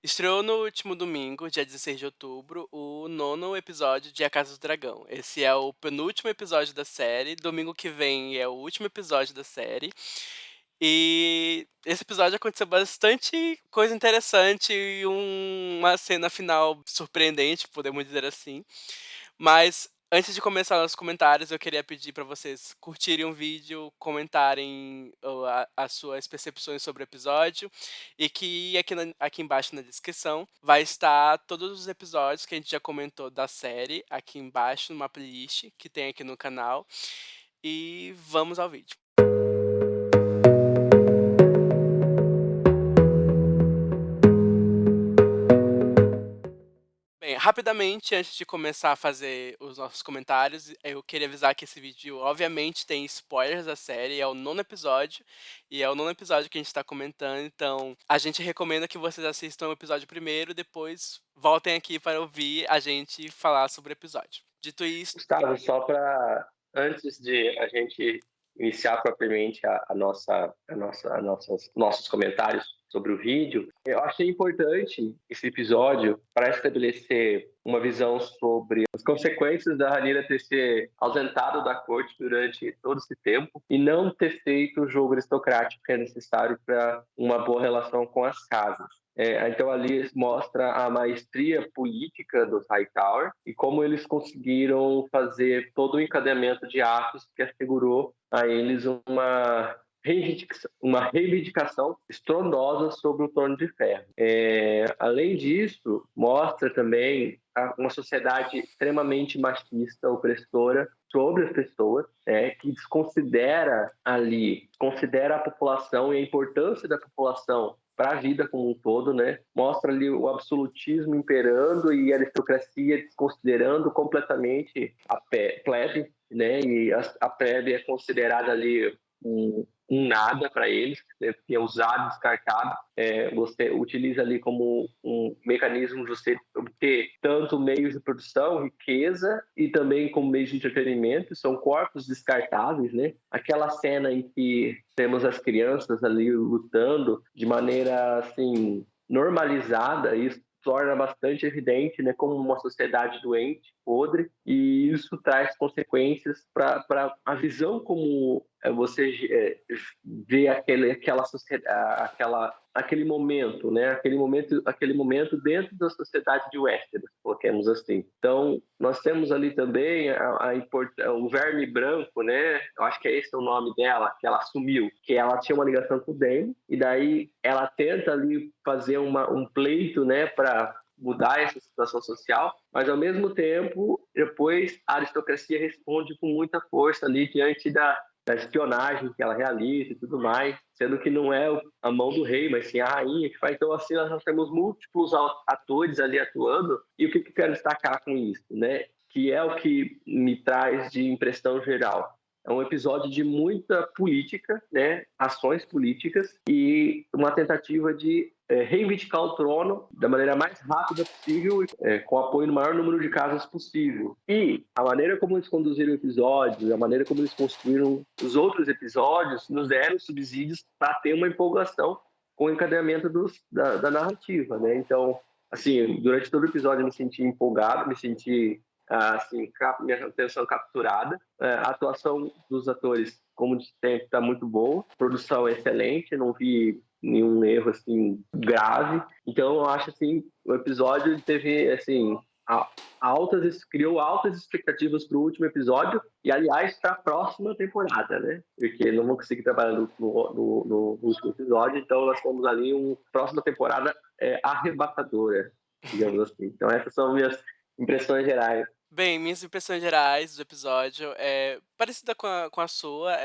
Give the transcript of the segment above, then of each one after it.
Estreou no último domingo, dia 16 de outubro, o nono episódio de A Casa do Dragão. Esse é o penúltimo episódio da série. Domingo que vem é o último episódio da série. E esse episódio aconteceu bastante coisa interessante e uma cena final surpreendente, podemos dizer assim. Mas antes de começar os comentários, eu queria pedir para vocês curtirem o vídeo, comentarem as suas percepções sobre o episódio e que aqui embaixo na descrição vai estar todos os episódios que a gente já comentou da série, aqui embaixo numa playlist que tem aqui no canal. E vamos ao vídeo. Bem, rapidamente, antes de começar a fazer os nossos comentários, eu queria avisar que esse vídeo, obviamente, tem spoilers da série, é o nono episódio, e é o nono episódio que a gente tá comentando, então a gente recomenda que vocês assistam o episódio primeiro, depois voltem aqui para ouvir a gente falar sobre o episódio. Dito isso, Gustavo, só para antes de a gente iniciar propriamente nossos comentários sobre o vídeo, eu achei importante esse episódio para estabelecer uma visão sobre as consequências da Rhaenyra ter se ausentado da corte durante todo esse tempo e não ter feito o jogo aristocrático que é necessário para uma boa relação com as casas. Então ali mostra a maestria política dos Hightower e como eles conseguiram fazer todo o encadeamento de atos que assegurou a eles uma reivindicação estrondosa sobre o Trono de Ferro. Além disso, mostra também uma sociedade extremamente machista, opressora sobre as pessoas, que considera a população e a importância da população para a vida como um todo, né? Mostra ali o absolutismo imperando e a aristocracia desconsiderando completamente a plebe, né? E a plebe é considerada ali um nada para eles, que é usado, descartado. Você utiliza ali como um mecanismo de você obter tanto meios de produção, riqueza, e também como meios de entretenimento. São corpos descartáveis, né? Aquela cena em que temos as crianças ali lutando de maneira assim normalizada, isso torna bastante evidente, né, como uma sociedade doente, podre, e isso traz consequências para a visão como você vê aquela sociedade, aquele momento, né, aquele momento dentro da sociedade de Westeros, coloquemos assim. Então, nós temos ali também o Verme Branco, né, eu acho que é esse o nome dela, que ela assumiu, que ela tinha uma ligação com o Daemon, e daí ela tenta ali fazer um pleito, né, para mudar essa situação social, mas ao mesmo tempo, depois a aristocracia responde com muita força ali diante da espionagem que ela realiza e tudo mais, sendo que não é a mão do rei, mas sim a rainha que faz. Então, assim, nós temos múltiplos atores ali atuando, e o que eu quero destacar com isso, né? Que é o que me traz de impressão geral. É um episódio de muita política, né? Ações políticas e uma tentativa de reivindicar o trono da maneira mais rápida possível, com apoio no maior número de casas possível. E a maneira como eles conduziram o episódio, a maneira como eles construíram os outros episódios, nos deram subsídios para ter uma empolgação com o encadeamento da narrativa, né? Então, assim, durante todo o episódio eu me senti empolgado, me senti assim, minha atenção capturada. A atuação dos atores, como de sempre, está muito boa. A produção é excelente, não vi nenhum erro assim grave. Então eu acho assim, o episódio teve assim criou altas expectativas para o último episódio e aliás para a próxima temporada, né? Porque não vou conseguir trabalhar no último episódio, então nós temos ali uma próxima temporada arrebatadora, digamos assim. Então essas são minhas impressões gerais. bem, minhas impressões gerais do episódio é parecida com a sua.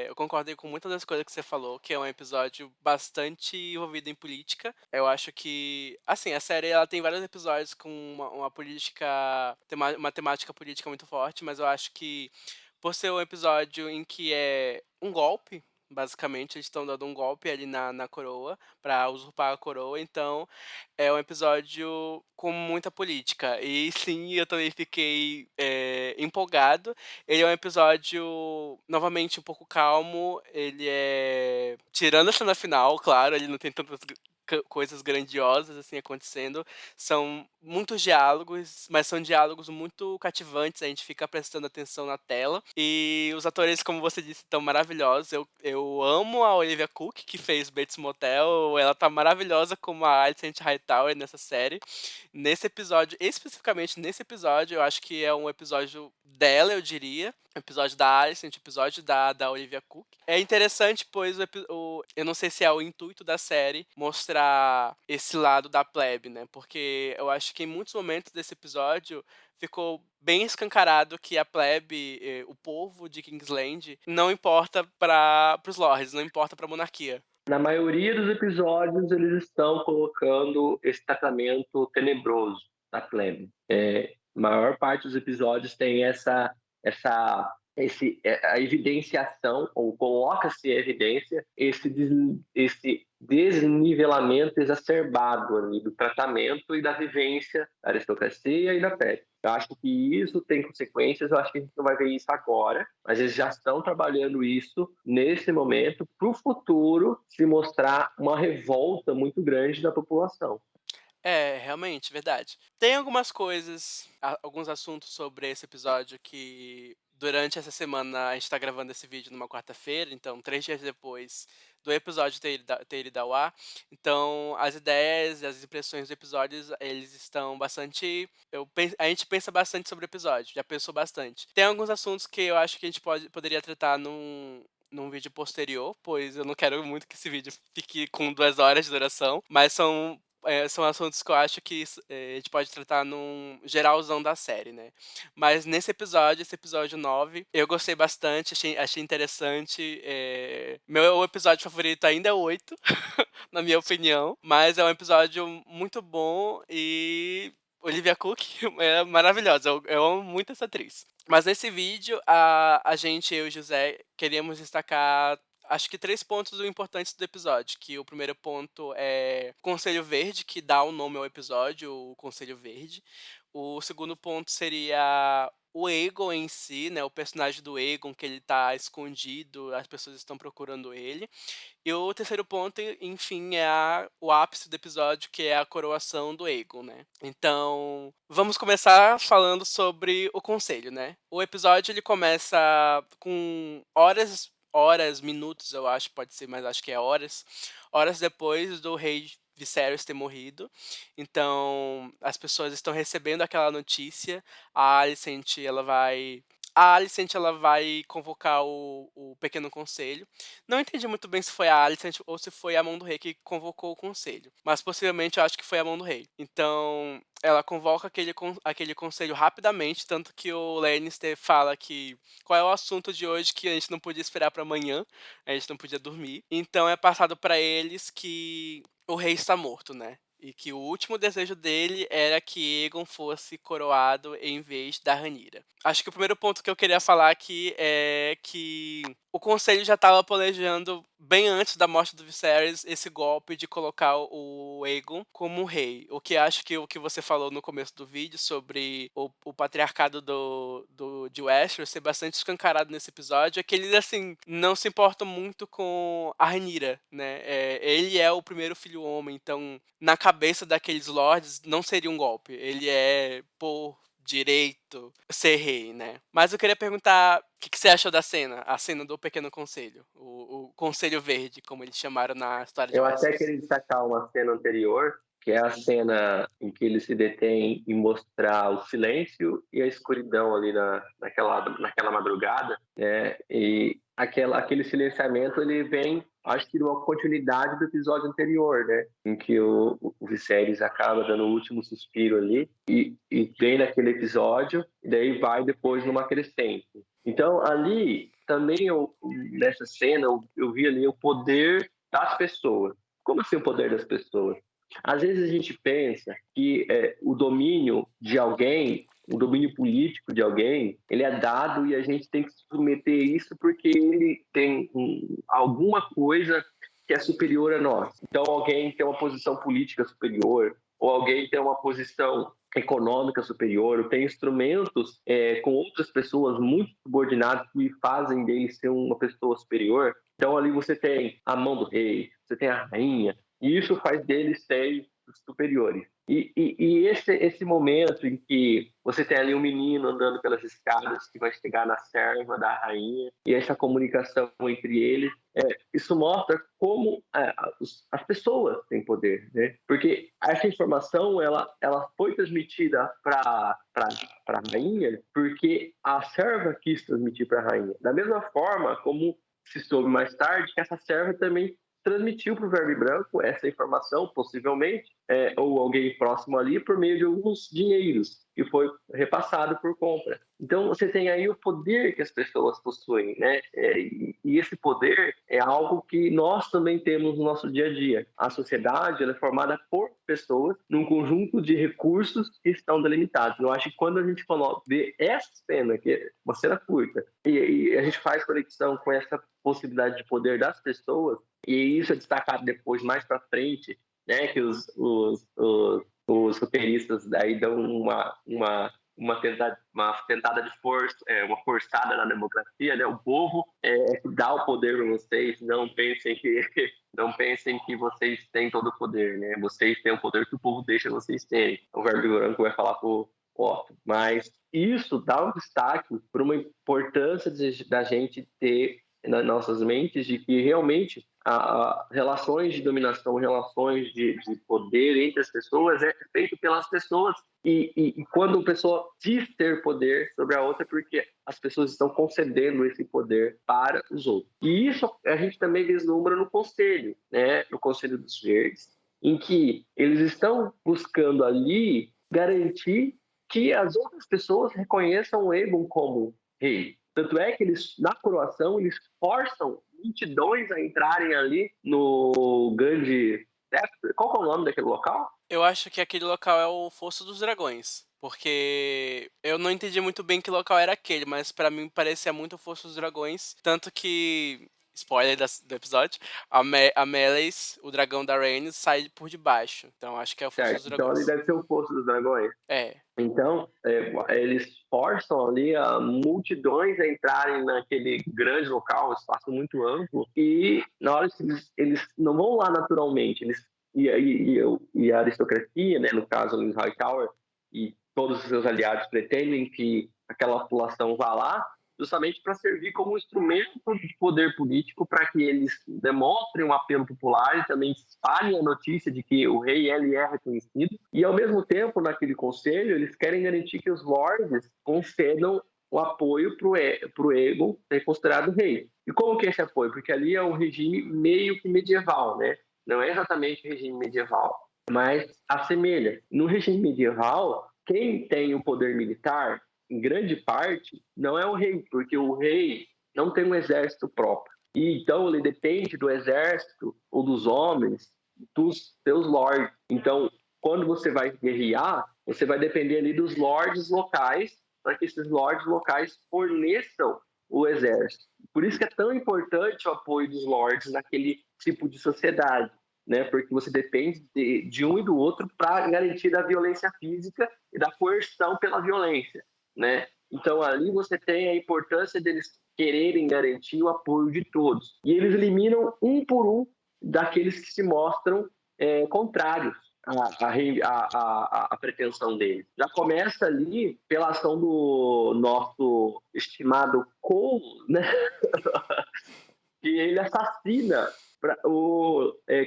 Eu concordei com muitas das coisas que você falou, que é um episódio bastante envolvido em política. Eu acho que, assim, a série ela tem vários episódios com uma política, uma temática política muito forte, mas eu acho que por ser um episódio em que é um golpe, basicamente, eles estão dando um golpe ali na coroa, pra usurpar a coroa, então é um episódio com muita política. E sim, eu também fiquei empolgado. Ele é um episódio, novamente, um pouco calmo. Ele é. Tirando a cena final, claro, ele não tem tantas coisas grandiosas, assim, acontecendo. São muitos diálogos, mas são diálogos muito cativantes, a gente fica prestando atenção na tela. E os atores, como você disse, estão maravilhosos. Eu amo a Olivia Cooke, que fez Bates Motel. Ela tá maravilhosa como a Alicent Hightower nessa série. Nesse episódio, especificamente nesse episódio, eu acho que é um episódio dela, eu diria. Episódio da Alicent, episódio da Olivia Cook. É interessante, pois eu não sei se é o intuito da série mostrar esse lado da plebe, né? Porque eu acho que em muitos momentos desse episódio ficou bem escancarado que a plebe, o povo de Kingsland, não importa para os lords, não importa para a monarquia. Na maioria dos episódios, eles estão colocando esse tratamento tenebroso da plebe. A maior parte dos episódios tem a evidenciação, ou coloca-se em evidência, esse desnivelamento exacerbado ali do tratamento e da vivência da aristocracia e da plebe. Eu acho que isso tem consequências, eu acho que a gente não vai ver isso agora, mas eles já estão trabalhando isso nesse momento para o futuro se mostrar uma revolta muito grande da população. É, realmente, verdade. Tem algumas coisas, alguns assuntos sobre esse episódio que durante essa semana a gente tá gravando esse vídeo numa quarta-feira, então 3 dias depois do episódio ter ido ao ar. Então as ideias e as impressões do episódio, eles estão bastante. A gente pensa bastante sobre o episódio, já pensou bastante. Tem alguns assuntos que eu acho que a gente poderia tratar num vídeo posterior, pois eu não quero muito que esse vídeo fique com 2 horas de duração, mas são assuntos que eu acho que a gente pode tratar num geralzão da série, né? Mas nesse episódio, esse episódio 9, eu gostei bastante, achei interessante. Meu episódio favorito ainda é o 8, na minha opinião. Mas é um episódio muito bom e Olivia Cook é maravilhosa. Eu amo muito essa atriz. Mas nesse vídeo, a gente, eu e o José, queríamos destacar acho que 3 pontos importantes do episódio, que o primeiro ponto é o Conselho Verde, que dá o nome ao episódio, o Conselho Verde. O segundo ponto seria o Aegon em si, né, o personagem do Aegon, que ele tá escondido, as pessoas estão procurando ele. E o terceiro ponto, enfim, é o ápice do episódio, que é a coroação do Aegon, né. Então, vamos começar falando sobre o conselho, né. O episódio ele começa com minutos, eu acho, pode ser, mas acho que é horas depois do rei Viserys ter morrido. Então, as pessoas estão recebendo aquela notícia, a Alicent, ela vai a Alicent, ela vai convocar o pequeno conselho. Não entendi muito bem se foi a Alicent ou se foi a mão do rei que convocou o conselho, mas possivelmente eu acho que foi a mão do rei. Então, ela convoca aquele conselho rapidamente, tanto que o Lannister fala que qual é o assunto de hoje que a gente não podia esperar para amanhã, a gente não podia dormir. Então é passado para eles que o rei está morto, né? E que o último desejo dele era que Aegon fosse coroado em vez da Rhaenyra. Acho que o primeiro ponto que eu queria falar aqui é que o conselho já estava planejando, bem antes da morte do Viserys, esse golpe de colocar o Aegon como rei. O que acho que o que você falou no começo do vídeo sobre o patriarcado de Westeros ser bastante escancarado nesse episódio é que eles, assim, não se importam muito com a Rhaenyra, né? Ele é o primeiro filho homem, então, na cabeça daqueles lords, não seria um golpe. Ele é por direito ser rei, né? Mas eu queria perguntar o que você achou da cena, a cena do Pequeno Conselho, o Conselho Verde, como eles chamaram na história de Eu até Westeros. queria destacar uma cena anterior, que é a cena em que ele se detém em mostrar o silêncio e a escuridão ali naquela madrugada, né? E aquele silenciamento ele vem, acho que de uma continuidade do episódio anterior, né? Em que o Viserys acaba dando o último suspiro ali e vem naquele episódio e daí vai depois numa crescente. Então ali também nessa cena eu vi ali o poder das pessoas. Como assim o poder das pessoas? Às vezes a gente pensa que o domínio de alguém, o domínio político de alguém, ele é dado e a gente tem que submeter isso porque ele tem alguma coisa que é superior a nós. Então alguém tem uma posição política superior, ou alguém tem uma posição econômica superior, ou tem instrumentos com outras pessoas muito subordinadas que fazem dele ser uma pessoa superior. Então ali você tem a mão do rei, você tem a rainha, E isso faz deles serem superiores. E esse momento em que você tem ali um menino andando pelas escadas que vai chegar na serva da rainha, e essa comunicação entre eles, isso mostra como as pessoas têm poder, né? Porque essa informação ela foi transmitida para a rainha porque a serva quis transmitir para a rainha. Da mesma forma como se soube mais tarde que essa serva também transmitiu para o Verme Branco essa informação, possivelmente, ou alguém próximo ali, por meio de alguns dinheiros que foi repassado por compra. Então, você tem aí o poder que as pessoas possuem, né? E esse poder é algo que nós também temos no nosso dia a dia. A sociedade ela é formada por pessoas num conjunto de recursos que estão delimitados. Eu acho que quando a gente vê essa cena, que é uma cena curta, e a gente faz conexão com essa possibilidade de poder das pessoas, e isso é destacado depois, mais para frente, né, que os roteiristas daí dão uma tentada de força, uma forçada na democracia, né? O povo dá o poder para vocês, não pensem que não pensem que vocês têm todo o poder, né? Vocês têm o poder que o povo deixa vocês terem. O Verme Branco vai falar pro Otto, mas isso dá um destaque para uma importância da gente ter nas nossas mentes de que realmente relações de dominação, relações de poder entre as pessoas é feito pelas pessoas e quando uma pessoa diz ter poder sobre a outra, porque as pessoas estão concedendo esse poder para os outros. E isso a gente também vislumbra no Conselho, né? No Conselho dos Verdes, em que eles estão buscando ali garantir que as outras pessoas reconheçam o Aegon como rei. Tanto é que eles, na coroação, eles forçam multidões a entrarem ali no grande... Qual que é o nome daquele local? Eu acho que aquele local é o Fosso dos Dragões. Porque eu não entendi muito bem que local era aquele, mas pra mim parecia muito o Fosso dos Dragões. Tanto que, spoiler do episódio, a Meleys, o dragão da Rhaenys, sai por debaixo. Então acho que é o Fosso dos Certo, então ali Dragões. deve ser o Poço dos Dragões. É. Então, eles forçam ali a multidões a entrarem naquele grande local, um espaço muito amplo, e na hora que eles não vão lá naturalmente, e a aristocracia, né, no caso o Hightower, e todos os seus aliados pretendem que aquela população vá lá, justamente para servir como um instrumento de poder político para que eles demonstrem um apelo popular e também espalhem a notícia de que o rei ele é reconhecido. E, ao mesmo tempo, naquele conselho, eles querem garantir que os lords concedam o apoio para o Aegon ser considerado rei. E como que é esse apoio? Porque ali é um regime meio que medieval, né? Não é exatamente o regime medieval, mas assemelha. No regime medieval, quem tem o poder militar em grande parte, não é o rei, porque o rei não tem um exército próprio. E então ele depende do exército ou dos homens dos seus lords. Então, quando você vai guerrear, você vai depender ali dos lords locais, para que esses lords locais forneçam o exército. Por isso que é tão importante o apoio dos lords naquele tipo de sociedade, né? Porque você depende de um e do outro para garantir da violência física e da coerção pela violência, né? Então ali você tem a importância deles quererem garantir o apoio de todos. E eles eliminam um por um daqueles que se mostram contrários à pretensão deles. Já começa ali pela ação do nosso estimado Cole, né? Que ele assassina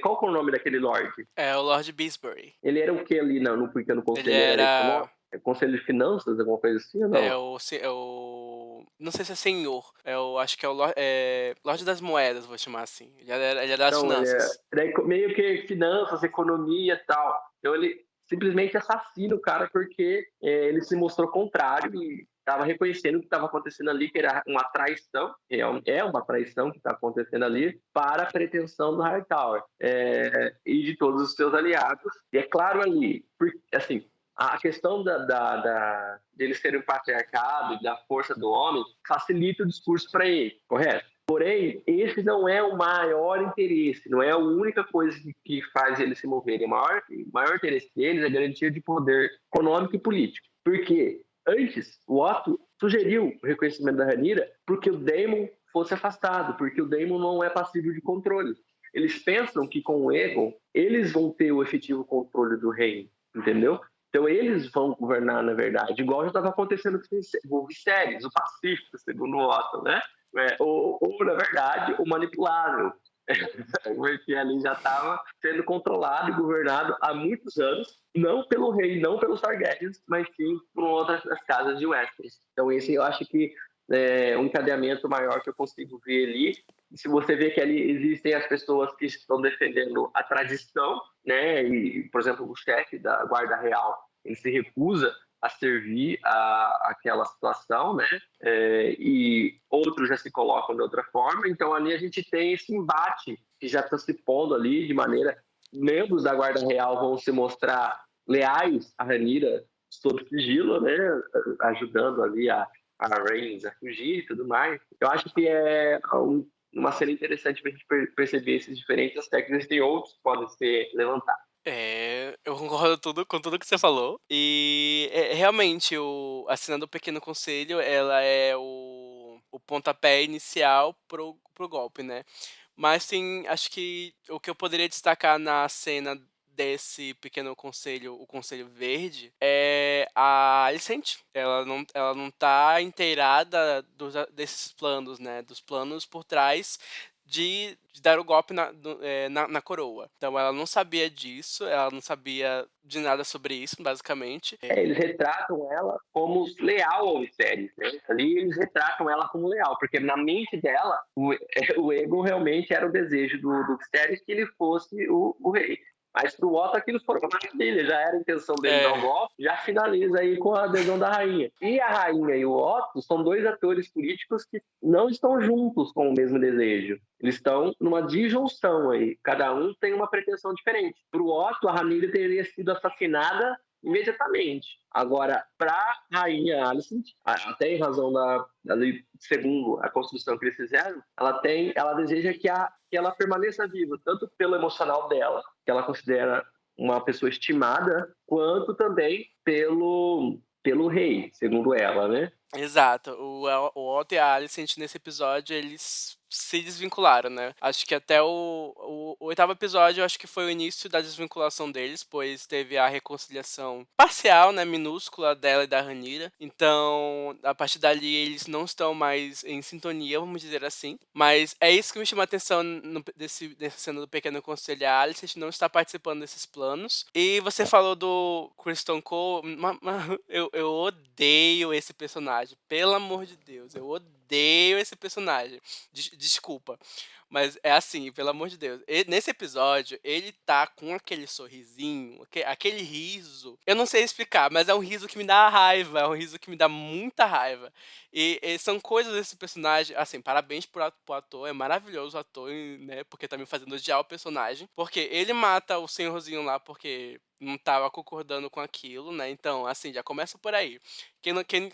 qual que é o nome daquele Lorde? É o Lord Beesbury. Ele era o que ali no pequeno Ele conselho? Ele era era. Conselho de Finanças, alguma coisa assim ou É não? o. Não sei se é senhor. Acho que é o Lorde das Moedas, vou chamar assim. Ele é das Então, finanças. ele é meio que finanças, economia e tal. Então, ele simplesmente assassina o cara porque ele se mostrou contrário e estava reconhecendo o que estava acontecendo ali, que era uma traição, é uma traição que está acontecendo ali, para a pretensão do Hightower e de todos os seus aliados. E é claro ali, porque, assim, a questão de eles serem um patriarcado e da força do homem facilita o discurso para ele, correto? Porém, esse não é o maior interesse, não é a única coisa que faz eles se moverem. O maior interesse deles é a garantia de poder econômico e político. Porque antes, o Otto sugeriu o reconhecimento da Rhaenyra porque o Daemon fosse afastado, porque o Daemon não é passível de controle. eles pensam que com o Aegon, eles vão ter o efetivo controle do reino, entendeu? Então eles vão governar, na verdade, igual já estava acontecendo com o Viserys, o pacífico, segundo o Otto, né? Ou, na verdade, o manipulável, porque ali já estava sendo controlado e governado há muitos anos, não pelo rei, não pelos Targaryens, mas sim por outras casas de Westeros. Então esse eu acho que é um encadeamento maior que eu consigo ver ali. Se você vê que ali existem as pessoas que estão defendendo a tradição, né? E, por exemplo, o chefe da Guarda Real, ele se recusa a servir aquela situação, né? E outros já se colocam de outra forma. Então ali a gente tem esse embate que já está se pondo ali de maneira, membros da Guarda Real vão se mostrar leais a Rhaenyra sob sigilo, né? Ajudando ali a Rhaenys a fugir e tudo mais. Eu acho que é uma cena interessante para a gente perceber esses diferentes aspectos. Tem outros que podem ser levantados. Eu concordo com tudo que você falou. E realmente a cena do Pequeno Conselho, ela é o pontapé inicial pro golpe, né? Mas sim, acho que o que eu poderia destacar na cena desse pequeno conselho, o Conselho Verde, é a Alicent. Ela não tá inteirada desses planos, né? Dos planos por trás de dar o golpe na coroa. Então ela não sabia disso, ela não sabia de nada sobre isso, basicamente. Eles retratam ela como leal ao Viserys, né? Ali eles retratam ela como leal, porque na mente dela, o Aegon realmente era o desejo do Viserys que ele fosse o rei. Mas pro Otto aquilo foi uma maravilha, já era a intenção dele dar o golpe, já finaliza aí com a adesão da rainha. E a rainha e o Otto são dois atores políticos que não estão juntos com o mesmo desejo. Eles estão numa disjunção aí, cada um tem uma pretensão diferente. Pro Otto, a Rhaenyra teria sido assassinada imediatamente. Agora, para a rainha Alicent, até em razão segundo a construção que eles fizeram, ela deseja que ela permaneça viva, tanto pelo emocional dela, que ela considera uma pessoa estimada, quanto também pelo rei, segundo ela, né? Exato. O Otto e a Alicent nesse episódio, eles se desvincularam, né? Acho que até o oitavo episódio, eu acho que foi o início da desvinculação deles, pois teve a reconciliação parcial, né, minúscula dela e da Rhaenyra. Então, a partir dali, eles não estão mais em sintonia, vamos dizer assim. Mas é isso que me chama a atenção dessa cena do Pequeno Conselho. A Alicent não está participando desses planos. E você falou do Criston Cole. Eu odeio esse personagem. Pelo amor de Deus, eu odeio esse personagem. Desculpa. Mas é assim, pelo amor de Deus. Nesse episódio, ele tá com aquele sorrisinho, aquele riso. Eu não sei explicar, mas é um riso que me dá raiva. É um riso que me dá muita raiva. E são coisas desse personagem. Assim, parabéns pro ator. É maravilhoso o ator, né? Porque tá me fazendo odiar o personagem. Porque ele mata o senhorzinho lá porque não tava concordando com aquilo, né? Então, assim, já começa por aí.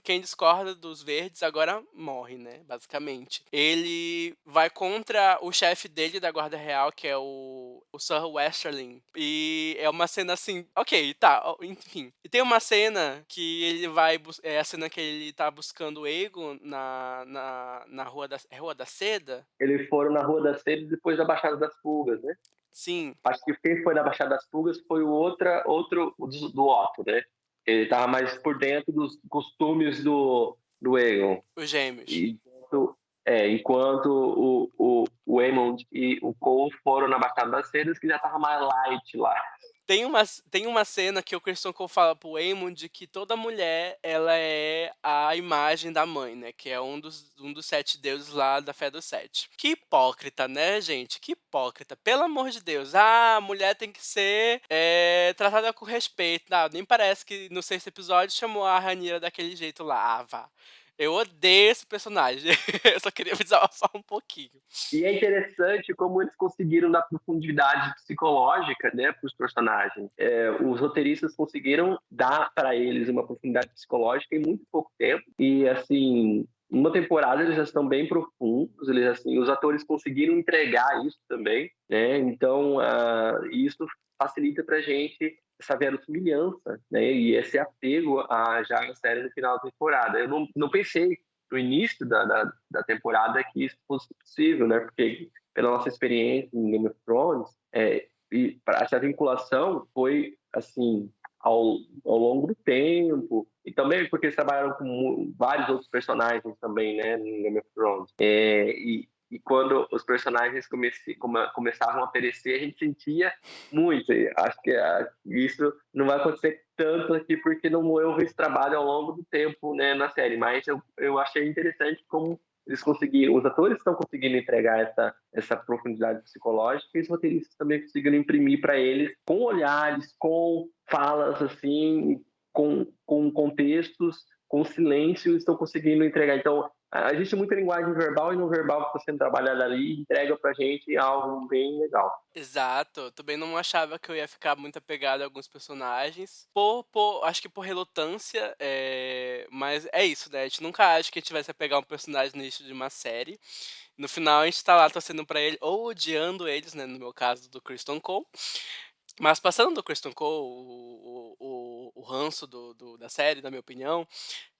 Quem discorda dos verdes agora morre, né? Basicamente. Ele vai contra o chefe dele da Guarda Real, que é o Sir Westerling. E é uma cena assim. Ok, tá, enfim. E tem uma cena que ele vai. É a cena que ele tá buscando o Aegon na Rua Rua da Seda. Eles foram na Rua das Seda depois da Baixada das Pulgas, né? Sim. Acho que quem foi na Baixada das Pulgas foi o outro do Otto, né? Ele estava mais por dentro dos costumes do Aegon. Os gêmeos. Enquanto o Aemond e o Cole foram na Baixada das Cedas, que já estava mais light lá. Tem uma cena que o Criston Cole fala pro Aemond que toda mulher, ela é a imagem da mãe, né? Que é um dos 7 deuses lá da Fé dos Sete. Que hipócrita, né, gente? Que hipócrita. Pelo amor de Deus. A mulher tem que ser tratada com respeito. Não, nem parece que no sexto episódio chamou a Rhaenyra daquele jeito lá. Ah, vá. Eu odeio esse personagem. Eu só queria desabafar um pouquinho. E é interessante como eles conseguiram dar profundidade psicológica, né, para os personagens. Os roteiristas conseguiram dar para eles uma profundidade psicológica em muito pouco tempo. E, assim, numa temporada eles já estão bem profundos. Os atores conseguiram entregar isso também, né? Então, isso facilita para a gente essa verossimilhança, né? E esse apego já na série no final da temporada. Eu não pensei no início da temporada que isso fosse possível, né? Porque pela nossa experiência em Game of Thrones, essa vinculação foi, assim, ao longo do tempo, e também porque eles trabalharam com vários outros personagens também, né, no Game of Thrones. E quando os personagens começavam a aparecer, a gente sentia muito. E acho que isso não vai acontecer tanto aqui, porque não houve esse trabalho ao longo do tempo, né, na série. Mas eu achei interessante como eles conseguiram, os atores estão conseguindo entregar essa profundidade psicológica, e os roteiristas também conseguiram imprimir para eles com olhares, com falas, assim, com contextos, com silêncio, estão conseguindo entregar. Então, existe muita linguagem verbal e não verbal que está sendo trabalhada ali e entrega pra gente algo bem legal. Exato, eu também não achava que eu ia ficar muito apegado a alguns personagens, acho que por relutância, mas é isso, né, a gente nunca acha que a gente vai se apegar a um personagem no início de uma série, no final a gente tá lá torcendo pra ele ou odiando eles, né, no meu caso do Kristen Cole, mas passando do Kristen Cole, o ranço da série, na minha opinião,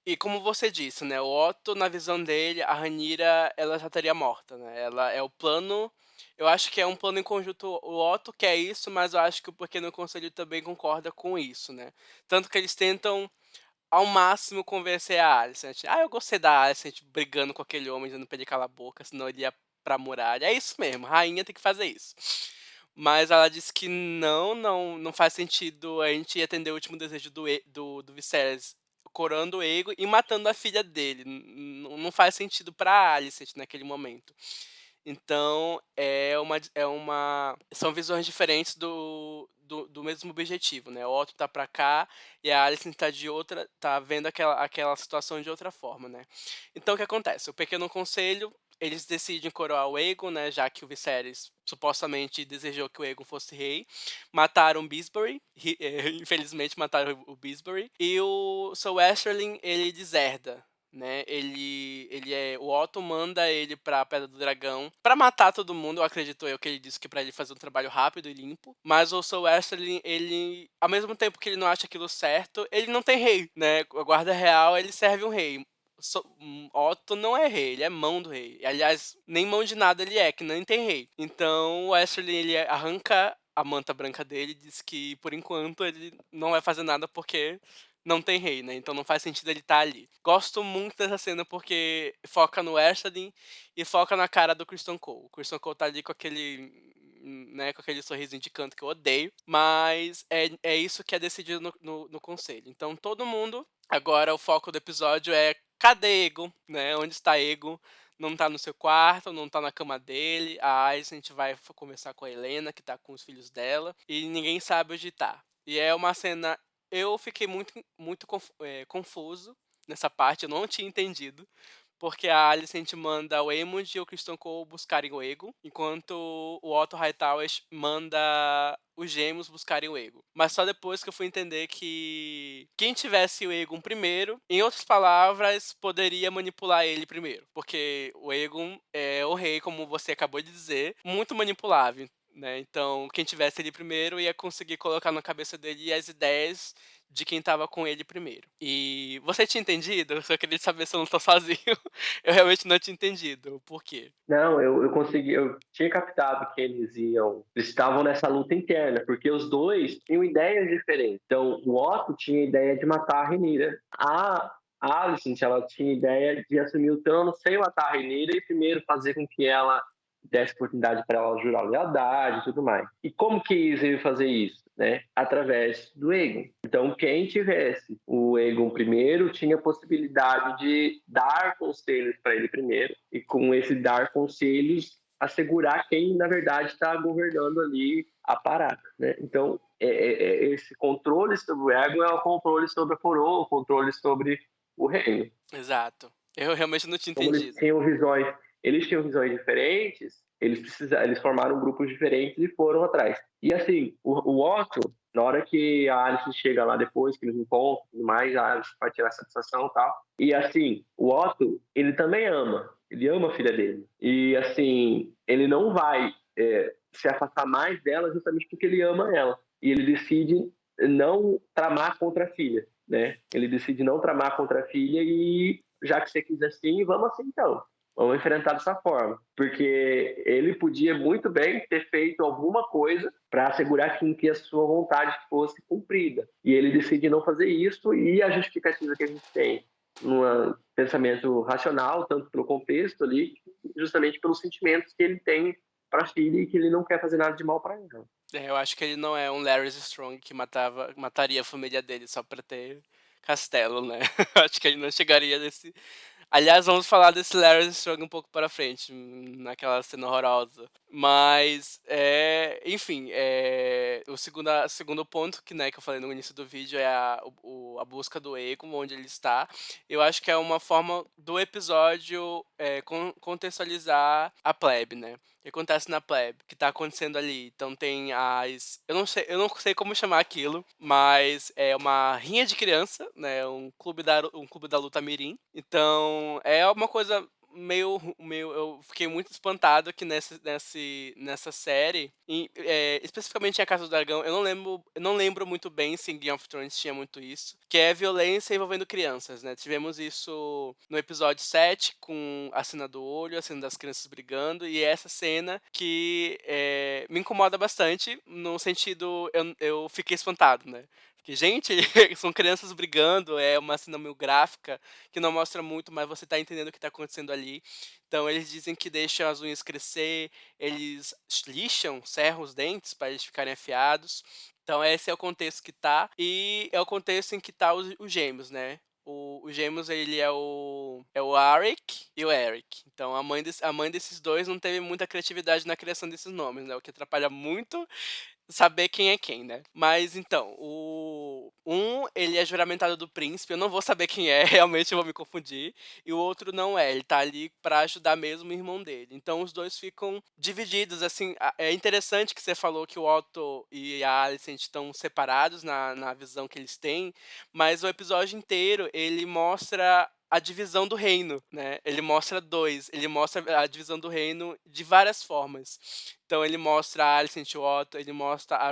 e como você disse, né, o Otto, na visão dele, a Rhaenyra, ela já estaria morta, né, ela é o plano, eu acho que é um plano em conjunto, o Otto quer isso, mas eu acho que o Pequeno Conselho também concorda com isso, né. Tanto que eles tentam ao máximo convencer a Alicent. "Ah, eu gostei da Alicent brigando com aquele homem, dizendo pra ele calar a boca, senão ele ia pra muralha". É isso mesmo, rainha tem que fazer isso. Mas ela disse que não faz sentido a gente atender o último desejo do Viserys, coroando o Aegon e matando a filha dele. Não faz sentido pra Alicent naquele momento. Então são visões diferentes do mesmo objetivo, né, o Otto tá pra cá e a Alicent tá vendo aquela situação de outra forma, né. Então o que acontece, o Pequeno Conselho, eles decidem coroar o Aegon, né, já que o Viserys supostamente desejou que o Aegon fosse rei, mataram Beesbury, infelizmente mataram o Beesbury, e o Sir Westerling ele deserda, né, o Otto manda ele pra Pedra do Dragão pra matar todo mundo, eu acredito eu que ele disse que pra ele fazer um trabalho rápido e limpo, mas o Sir Westerling, ele, ao mesmo tempo que ele não acha aquilo certo, ele não tem rei, né, a guarda real, ele serve um rei. Otto não é rei, ele é mão do rei. Aliás, nem mão de nada ele é, que nem tem rei. Então o Westerling, ele arranca a manta branca dele e diz que, por enquanto, ele não vai fazer nada porque não tem rei, né, então não faz sentido ele estar ali. Gosto muito dessa cena porque foca no Westerling e foca na cara do Kristen Cole. O Kristen Cole tá ali com aquele, né, com aquele sorrisinho de canto que eu odeio, mas é isso que é decidido no conselho. Então todo mundo agora o foco do episódio é: cadê Egon, né, onde está Egon? Não tá no seu quarto, não tá na cama dele, a Alicent vai conversar com a Helena, que tá com os filhos dela, e ninguém sabe onde tá. E é uma cena, eu fiquei muito confuso nessa parte, eu não tinha entendido, porque a Alicent manda o Aemond e o Kristen Cole buscarem o Aegon, enquanto o Otto Hightower manda os gêmeos buscarem o Aegon. Mas só depois que eu fui entender que quem tivesse o Aegon primeiro, em outras palavras, poderia manipular ele primeiro. Porque o Aegon é o rei, como você acabou de dizer, muito manipulável, né? Então, quem tivesse ele primeiro ia conseguir colocar na cabeça dele as ideias de quem estava com ele primeiro. E você tinha entendido? Eu só queria saber se eu não tô sozinho. Eu realmente não tinha entendido o porquê. Não, eu tinha captado que eles estavam nessa luta interna, porque os dois tinham ideias diferentes. Então, o Otto tinha a ideia de matar a Rhaenyra. A Alicent, ela tinha a ideia de assumir o trono sem matar a Rhaenyra e primeiro fazer com que ela desse oportunidade para ela jurar lealdade e tudo mais. E como que eles iam fazer isso? Né? Através do Aegon. Então, quem tivesse o Aegon primeiro tinha a possibilidade de dar conselhos para ele primeiro, e com esse dar conselhos, assegurar quem, na verdade, está governando ali a parada. Né? Então, esse controle sobre o Aegon é o controle sobre a coroa, o controle sobre o reino. Exato. Eu realmente não tinha Como entendido. eles tinham visões diferentes, eles formaram grupos diferentes e foram atrás. E assim, o Otto, na hora que a Alice chega lá depois, que eles encontram e tudo mais, a Alice vai tirar satisfação e tal. E assim, o Otto, ele também ele ama a filha dele. E assim, ele não vai se afastar mais dela justamente porque ele ama ela. E ele decide não tramar contra a filha, né? Ele decide não tramar contra a filha e já que você quis assim, vamos assim então. vamos enfrentar dessa forma. Porque ele podia muito bem ter feito alguma coisa para assegurar que a sua vontade fosse cumprida. E ele decide não fazer isso, e a justificativa que a gente tem num pensamento racional, tanto pelo contexto ali, justamente pelos sentimentos que ele tem para a filha e que ele não quer fazer nada de mal para ela. Eu acho que ele não é um Larry Strong que mataria a família dele só pra ter castelo, né. Acho que ele não chegaria nesse. Aliás, vamos falar desse Larry Strong um pouco para frente, naquela cena horrorosa. Mas, enfim, o segundo ponto que eu falei no início do vídeo é a busca do Egon, onde ele está. Eu acho que é uma forma do episódio, contextualizar a plebe, né. O que acontece na plebe, o que tá acontecendo ali. Então tem as eu não sei como chamar aquilo, mas é uma rinha de criança, né, um clube da luta mirim. Então, é uma coisa meio eu fiquei muito espantado que nessa série, especificamente em A Casa do Dragão, eu não lembro muito bem se em Game of Thrones tinha muito isso, que é violência envolvendo crianças, né. Tivemos isso no episódio 7 com a cena do olho, a cena das crianças brigando, e essa cena que, me incomoda bastante, no sentido eu fiquei espantado, né. Fiquei: "Gente, são crianças brigando", é uma cena meio gráfica, que não mostra muito, mas você tá entendendo o que tá acontecendo ali. Então eles dizem que deixam as unhas crescer, eles lixam, serram os dentes para eles ficarem afiados. Então esse é o contexto que tá, e é o contexto em que tá os gêmeos, né. O gêmeos ele é o Arik e o Eric. Então a mãe desses 2 não teve muita criatividade na criação desses nomes, né, o que atrapalha muito saber quem é quem, né. Mas então, ele é juramentado do príncipe, eu não vou saber quem é, realmente eu vou me confundir, e o outro não é, ele tá ali pra ajudar mesmo o irmão dele. Então os 2 ficam divididos, assim, é interessante que você falou que o Otto e a Alicent estão separados na visão que eles têm, mas o episódio inteiro ele mostra a divisão do reino, né, ele mostra a divisão do reino de várias formas. Então ele mostra a Alicent e o Otto, ele mostra a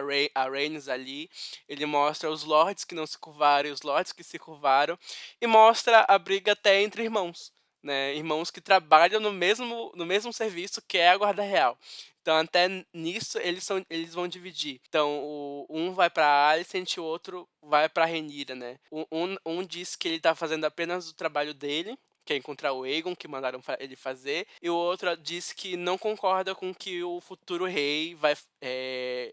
Rhaenys ali, ele mostra os lords que não se curvaram e os lords que se curvaram, e mostra a briga até entre irmãos, né, irmãos que trabalham no mesmo serviço que é a guarda real. Então até nisso eles vão dividir. Então um vai pra Alicent e o outro vai pra Rhaenyra, né. Um diz que ele tá fazendo apenas o trabalho dele, que é encontrar o Aegon, que mandaram ele fazer, e o outro diz que não concorda com o que o futuro rei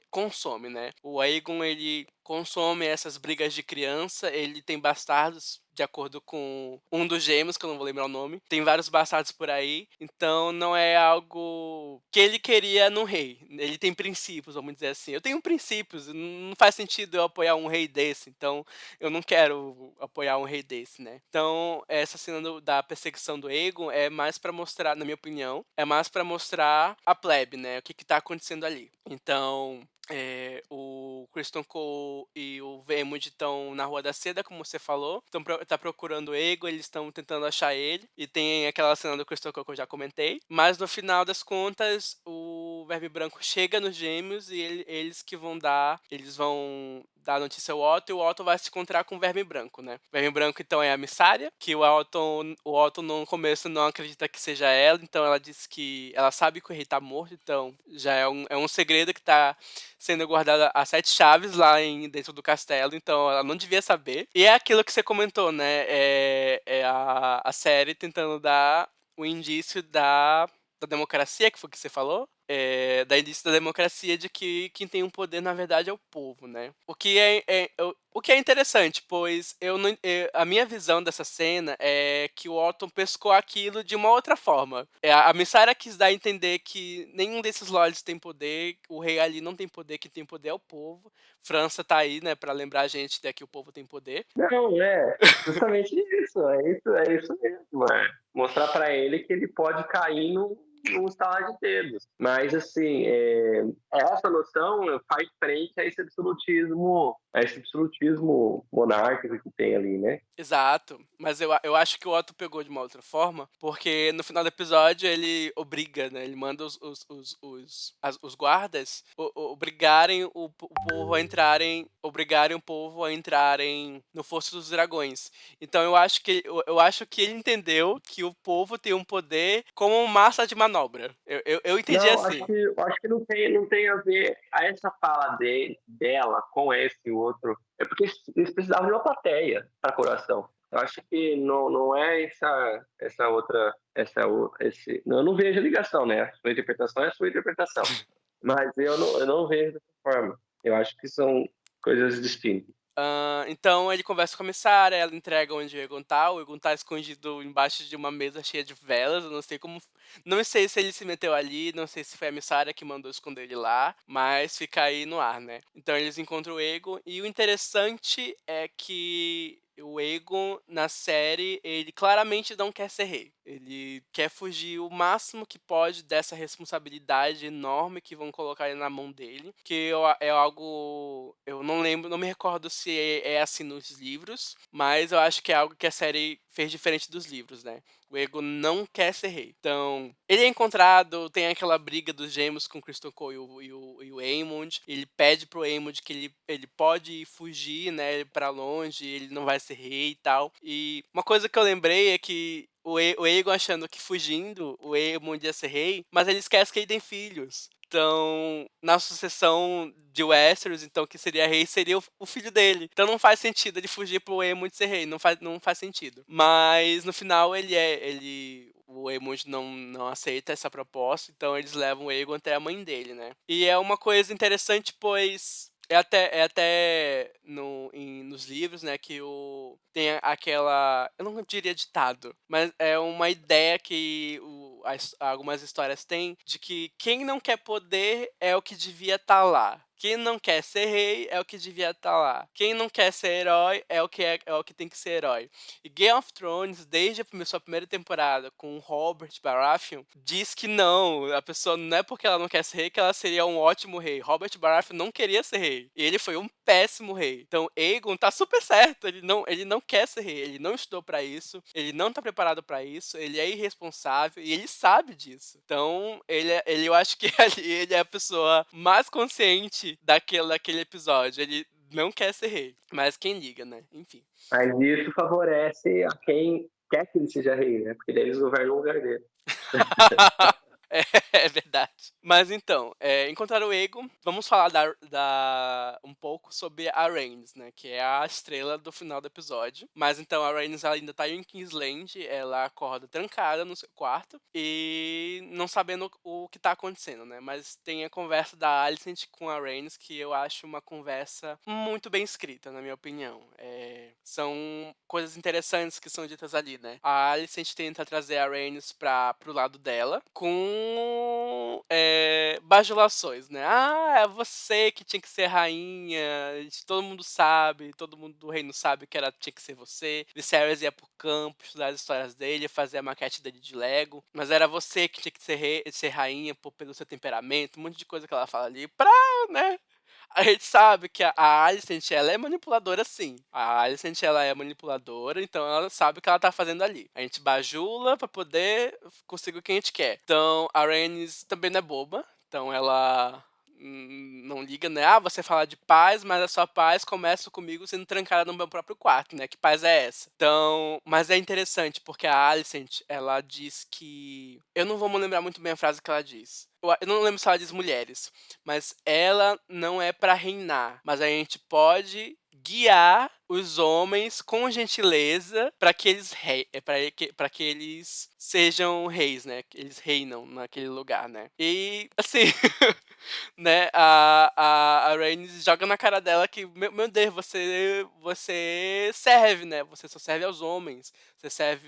consome, né. O Aegon, ele consome essas brigas de criança, ele tem bastardos, de acordo com um dos gêmeos, que eu não vou lembrar o nome. Tem vários bastardos por aí, então não é algo que ele queria no rei. Ele tem princípios, vamos dizer assim. Eu tenho princípios, não faz sentido eu apoiar um rei desse, então eu não quero apoiar um rei desse, né. Então, essa cena da perseguição do Aegon é mais pra mostrar, na minha opinião, é mais pra mostrar a plebe, né, o que que tá acontecendo ali. Então, o Criston Cole e o Vermund estão na Rua da Seda, como você falou, tá procurando o Aegon, eles estão tentando achar ele, e tem aquela cena do Criston Cole que eu já comentei, mas no final das contas, o Verme Branco chega nos Gêmeos e eles vão dar a notícia ao Otto, e o Otto vai se encontrar com o Verme Branco, né. O Verme Branco, então, é a Missária, que o Otto no começo não acredita que seja ela, então ela diz que ela sabe que o rei tá morto, então já é um segredo que tá sendo guardado a 7 chaves lá dentro do castelo, então ela não devia saber. E é aquilo que você comentou, né, é a série tentando dar o indício da democracia, que foi o que você falou, da indício da democracia, de que quem tem o poder, na verdade, é o povo, né. O que é interessante, pois eu não a minha visão dessa cena é que o Otton pescou aquilo de uma outra forma. A Missara quis dar a entender que nenhum desses lords tem poder, o rei ali não tem poder, quem tem poder é o povo. França tá aí, né, pra lembrar a gente de que o povo tem poder. Não, justamente isso, é isso mesmo, mostrar para ele que ele pode cair num estalar de dedos. Mas, assim, essa noção faz frente a esse absolutismo monárquico que tem ali, né? Exato, mas eu acho que o Otto pegou de uma outra forma, porque no final do episódio ele obriga, né, ele manda os guardas obrigarem o povo a entrarem, obrigarem o povo a entrarem no Fosso dos Dragões. Então eu acho que ele entendeu que o povo tem um poder como massa de manobra. Eu entendi Não, assim. acho que não tem a ver a essa fala dela com esse outro. É porque eles precisavam de uma plateia para coração. Eu acho que não é essa outra, eu não vejo a ligação, né? A sua interpretação é a sua interpretação. Mas eu não vejo dessa forma. Eu acho que são coisas distintas. Então ele conversa com a missária, ela entrega onde o Egon tá escondido embaixo de uma mesa cheia de velas, eu não sei como, não sei se ele se meteu ali, não sei se foi a missária que mandou esconder ele lá, mas fica aí no ar, né. Então eles encontram o Egon e o interessante é que o Egon, na série, ele claramente não quer ser rei. Ele quer fugir o máximo que pode dessa responsabilidade enorme que vão colocar na mão dele, que é algo, eu não lembro, não me recordo se é assim nos livros, mas eu acho que é algo que a série fez diferente dos livros, né. O Ego não quer ser rei. Então, ele é encontrado, tem aquela briga dos gêmeos com o Crystal Cole e o Aemond. Ele pede pro Aemond que ele pode fugir, né, pra longe, ele não vai ser rei e tal. E uma coisa que eu lembrei é que o Aegon achando que fugindo, o Aemond ia ser rei, mas ele esquece que ele tem filhos. Então, na sucessão de Westeros, então, que seria rei, seria o filho dele. Então não faz sentido ele fugir pro Aemond ser rei, não faz sentido. Mas no final o Aemond não aceita essa proposta, então eles levam o Aegon até a mãe dele, né. E é uma coisa interessante, pois é até nos livros, né, que tem aquela, eu não diria ditado, mas é uma ideia que algumas histórias têm, de que quem não quer poder é o que devia estar lá. Quem não quer ser rei é o que devia estar lá. Quem não quer ser herói é o que tem que ser herói. E Game of Thrones, desde sua primeira temporada, com o Robert Baratheon, diz que não, a pessoa não é porque ela não quer ser rei que ela seria um ótimo rei. Robert Baratheon não queria ser rei. E ele foi um péssimo rei. Então, Aegon tá super certo, ele não quer ser rei, ele não estudou pra isso, ele não tá preparado pra isso, ele é irresponsável e ele sabe disso. Então, eu acho que ali ele é a pessoa mais consciente daquele episódio. Ele não quer ser rei, mas quem liga, né? Enfim. Mas isso favorece a quem quer que ele seja rei, né? Porque daí eles governam o lugar dele. É, é verdade. Mas então, encontrar o Ego, vamos falar um pouco sobre a Rhaenys, né, que é a estrela do final do episódio. Mas então a Rhaenys ela ainda tá em Kingsland, ela acorda trancada no seu quarto e não sabendo o que tá acontecendo, né. Mas tem a conversa da Alicent com a Rhaenys que eu acho uma conversa muito bem escrita, na minha opinião. São coisas interessantes que são ditas ali, né. A Alicent tenta trazer a Rhaenys pro lado dela, com bajulações, né. "Ah, é você que tinha que ser rainha, todo mundo sabe, todo mundo do reino sabe que tinha que ser você. Viserys ia pro campo estudar as histórias dele, fazer a maquete dele de Lego, mas era você que tinha que ser rainha pelo seu temperamento", um monte de coisa que ela fala ali pra, né, a gente sabe que a Alicent, ela é manipuladora sim. A Alicent, ela é manipuladora, então ela sabe o que ela tá fazendo ali. A gente bajula pra poder conseguir o que a gente quer. Então, a Rhaenys também não é boba, então ela não liga, né? Ah, você fala de paz, mas a sua paz começa comigo sendo trancada no meu próprio quarto, né? Que paz é essa? Então, mas é interessante, porque a Alicent, ela diz que... Eu não vou me lembrar muito bem a frase que ela diz. Eu não lembro se ela diz mulheres, mas ela não é pra reinar, mas a gente pode guiar os homens com gentileza para que para que eles sejam reis, né? Que eles reinam naquele lugar, né? E assim, né? A Rhaenys joga na cara dela que, meu Deus, você serve, né? Você só serve aos homens.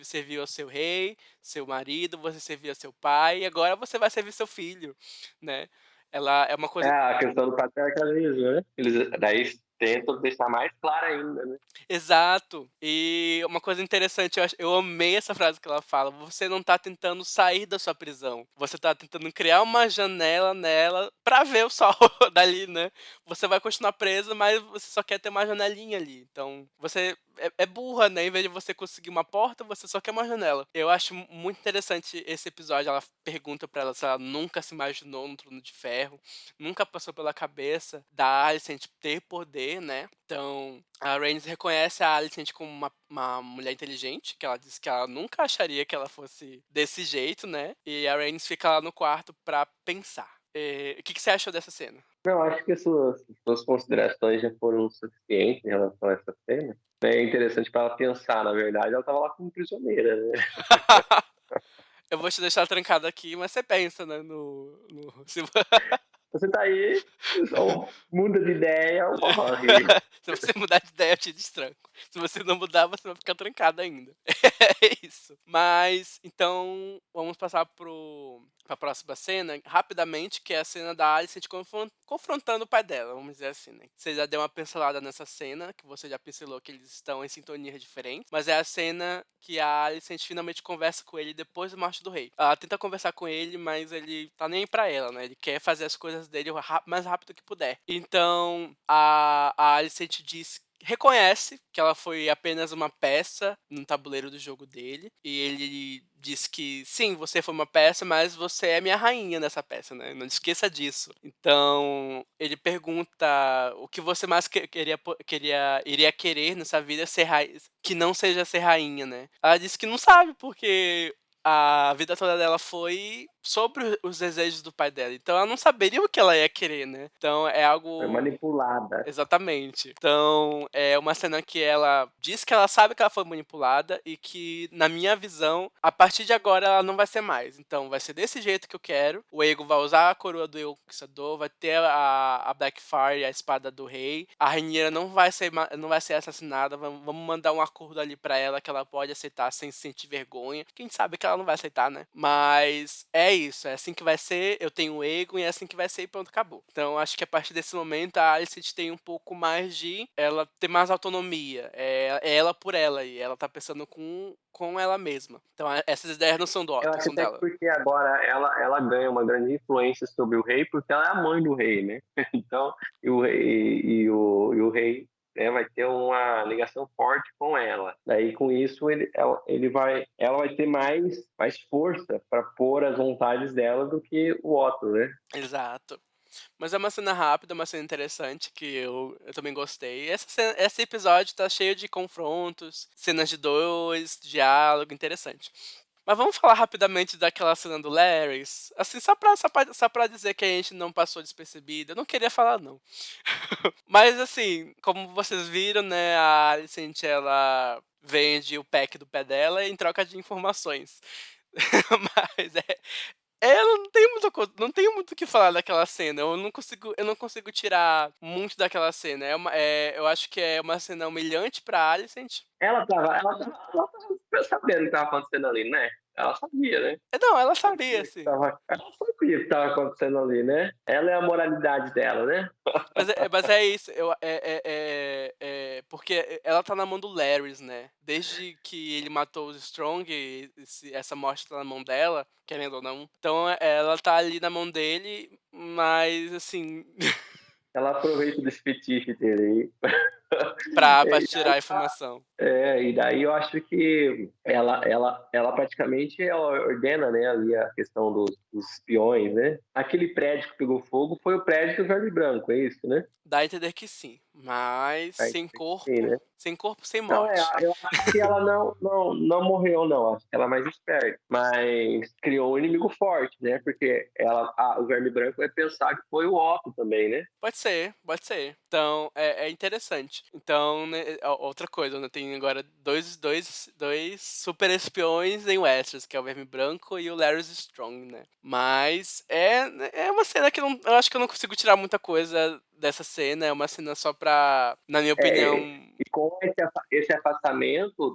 Serviu ao seu rei, seu marido, você serviu ao seu pai, e agora você vai servir seu filho, né? Ela é uma É coisa. a questão do patriarcalismo, né? Eles, daí tentam deixar mais claro ainda, né. Exato. E uma coisa interessante, eu amei essa frase que ela fala: "Você não tá tentando sair da sua prisão, você tá tentando criar uma janela nela pra ver o sol dali, né. Você vai continuar presa, mas você só quer ter uma janelinha ali, então você é burra, né, em vez de você conseguir uma porta, você só quer uma janela". Eu acho muito interessante esse episódio, ela pergunta pra ela se ela nunca se imaginou no Trono de Ferro, nunca passou pela cabeça da Alicent ter poder, né. Então, a Rhaenys reconhece a Alicent como uma mulher inteligente, que ela disse que ela nunca acharia que ela fosse desse jeito, né, e a Rhaenys fica lá no quarto pra pensar. O que você achou dessa cena? Não, acho que as suas considerações já foram suficientes em relação a essa cena. É interessante para ela pensar, na verdade, ela estava lá como prisioneira, né. Eu vou te deixar trancado aqui, mas você pensa, né, no se Você tá aí, só muda de ideia, morre. se você mudar de ideia, eu te destranco. Se você não mudar, você vai ficar trancado ainda. É isso. Mas, então, vamos passar pra próxima cena, rapidamente, que é a cena da Alicent confrontando o pai dela, vamos dizer assim, né. Você já deu uma pincelada nessa cena, que você já pincelou que eles estão em sintonias diferentes, mas é a cena que a Alicent finalmente conversa com ele depois da morte do rei. Ela tenta conversar com ele, mas ele tá nem aí pra ela, né, ele quer fazer as coisas dele mais rápido que puder. Então, a Alicent reconhece que ela foi apenas uma peça no tabuleiro do jogo dele, e ele diz que sim, você foi uma peça, mas você é minha rainha nessa peça, né? Não esqueça disso. Então, ele pergunta o que você mais iria querer nessa vida ser que não seja ser rainha, né? Ela disse que não sabe, porque a vida toda dela foi sobre os desejos do pai dela. Então ela não saberia o que ela ia querer, né? Então é Foi algo. manipulada. Exatamente. Então, é uma cena que ela diz que ela sabe que ela foi manipulada e que, na minha visão, a partir de agora ela não vai ser mais. Então, vai ser desse jeito que eu quero. O Aegon vai usar a coroa do Aegon Conquistador, vai ter a Blackfyre, a espada do rei. A Rhaenyra não vai ser assassinada. Vamos mandar um acordo ali pra ela que ela pode aceitar sem sentir vergonha. Quem sabe que ela não vai aceitar, né? Mas é isso. É assim que vai ser. Eu tenho o Aegon e é assim que vai ser e pronto, acabou. Então, acho que a partir desse momento a Alicent tem um pouco mais de ela ter mais autonomia. É ela por ela e ela tá pensando com ela mesma. Então, essas ideias não são do Eu Otto, acho são até que dela. porque agora ela ganha uma grande influência sobre o rei, porque ela é a mãe do rei, né. Então, e o rei, né, vai ter uma ligação forte com ela. Daí com isso ela vai ter mais força para pôr as vontades dela do que o Otto, né. Exato. Mas é uma cena rápida, uma cena interessante que eu também gostei. Esse episódio tá cheio de confrontos, cenas de dois, diálogo interessante. Mas vamos falar rapidamente daquela cena do Larrys, assim, só pra dizer que a gente não passou despercebido. Eu não queria falar, não. Mas, assim, como vocês viram, né, a Alicent, ela vende o pack do pé dela em troca de informações. Mas não tenho muito o que falar daquela cena, eu não consigo tirar muito daquela cena. Eu acho que é uma cena humilhante pra Alicent. Ela tava sabendo o que estava acontecendo ali, né. Ela sabia, né. Não, ela sabia, assim. Ela sabia o que estava acontecendo ali, né. Ela é a moralidade dela, né. Mas é isso, porque ela tá na mão do Larrys, né. Desde que ele matou os Strong, essa morte tá na mão dela, querendo ou não. Então ela tá ali na mão dele, mas assim, Ela aproveita desse fetiche dele aí. pra E tirar a informação. e daí eu acho que ela praticamente ela ordena, né, ali a questão dos espiões, né. Aquele prédio que pegou fogo foi o prédio do Verme Branco, é isso, né? Dá a entender que sim, mas Aí, sim, né? sem corpo, sem Não, morte. eu acho que ela não morreu não, acho que ela é mais esperta, mas criou um inimigo forte, né, porque o Verme Branco vai pensar que foi o Otto também, né. Pode ser, pode ser. Então, é interessante. Então, né, outra coisa, né, tem agora dois super espiões em Westeros, que é o Verme Branco e o Larys Strong, né. Mas é uma cena que eu acho que eu não consigo tirar muita coisa dessa cena, é uma cena só pra, na minha opinião. E com esse afastamento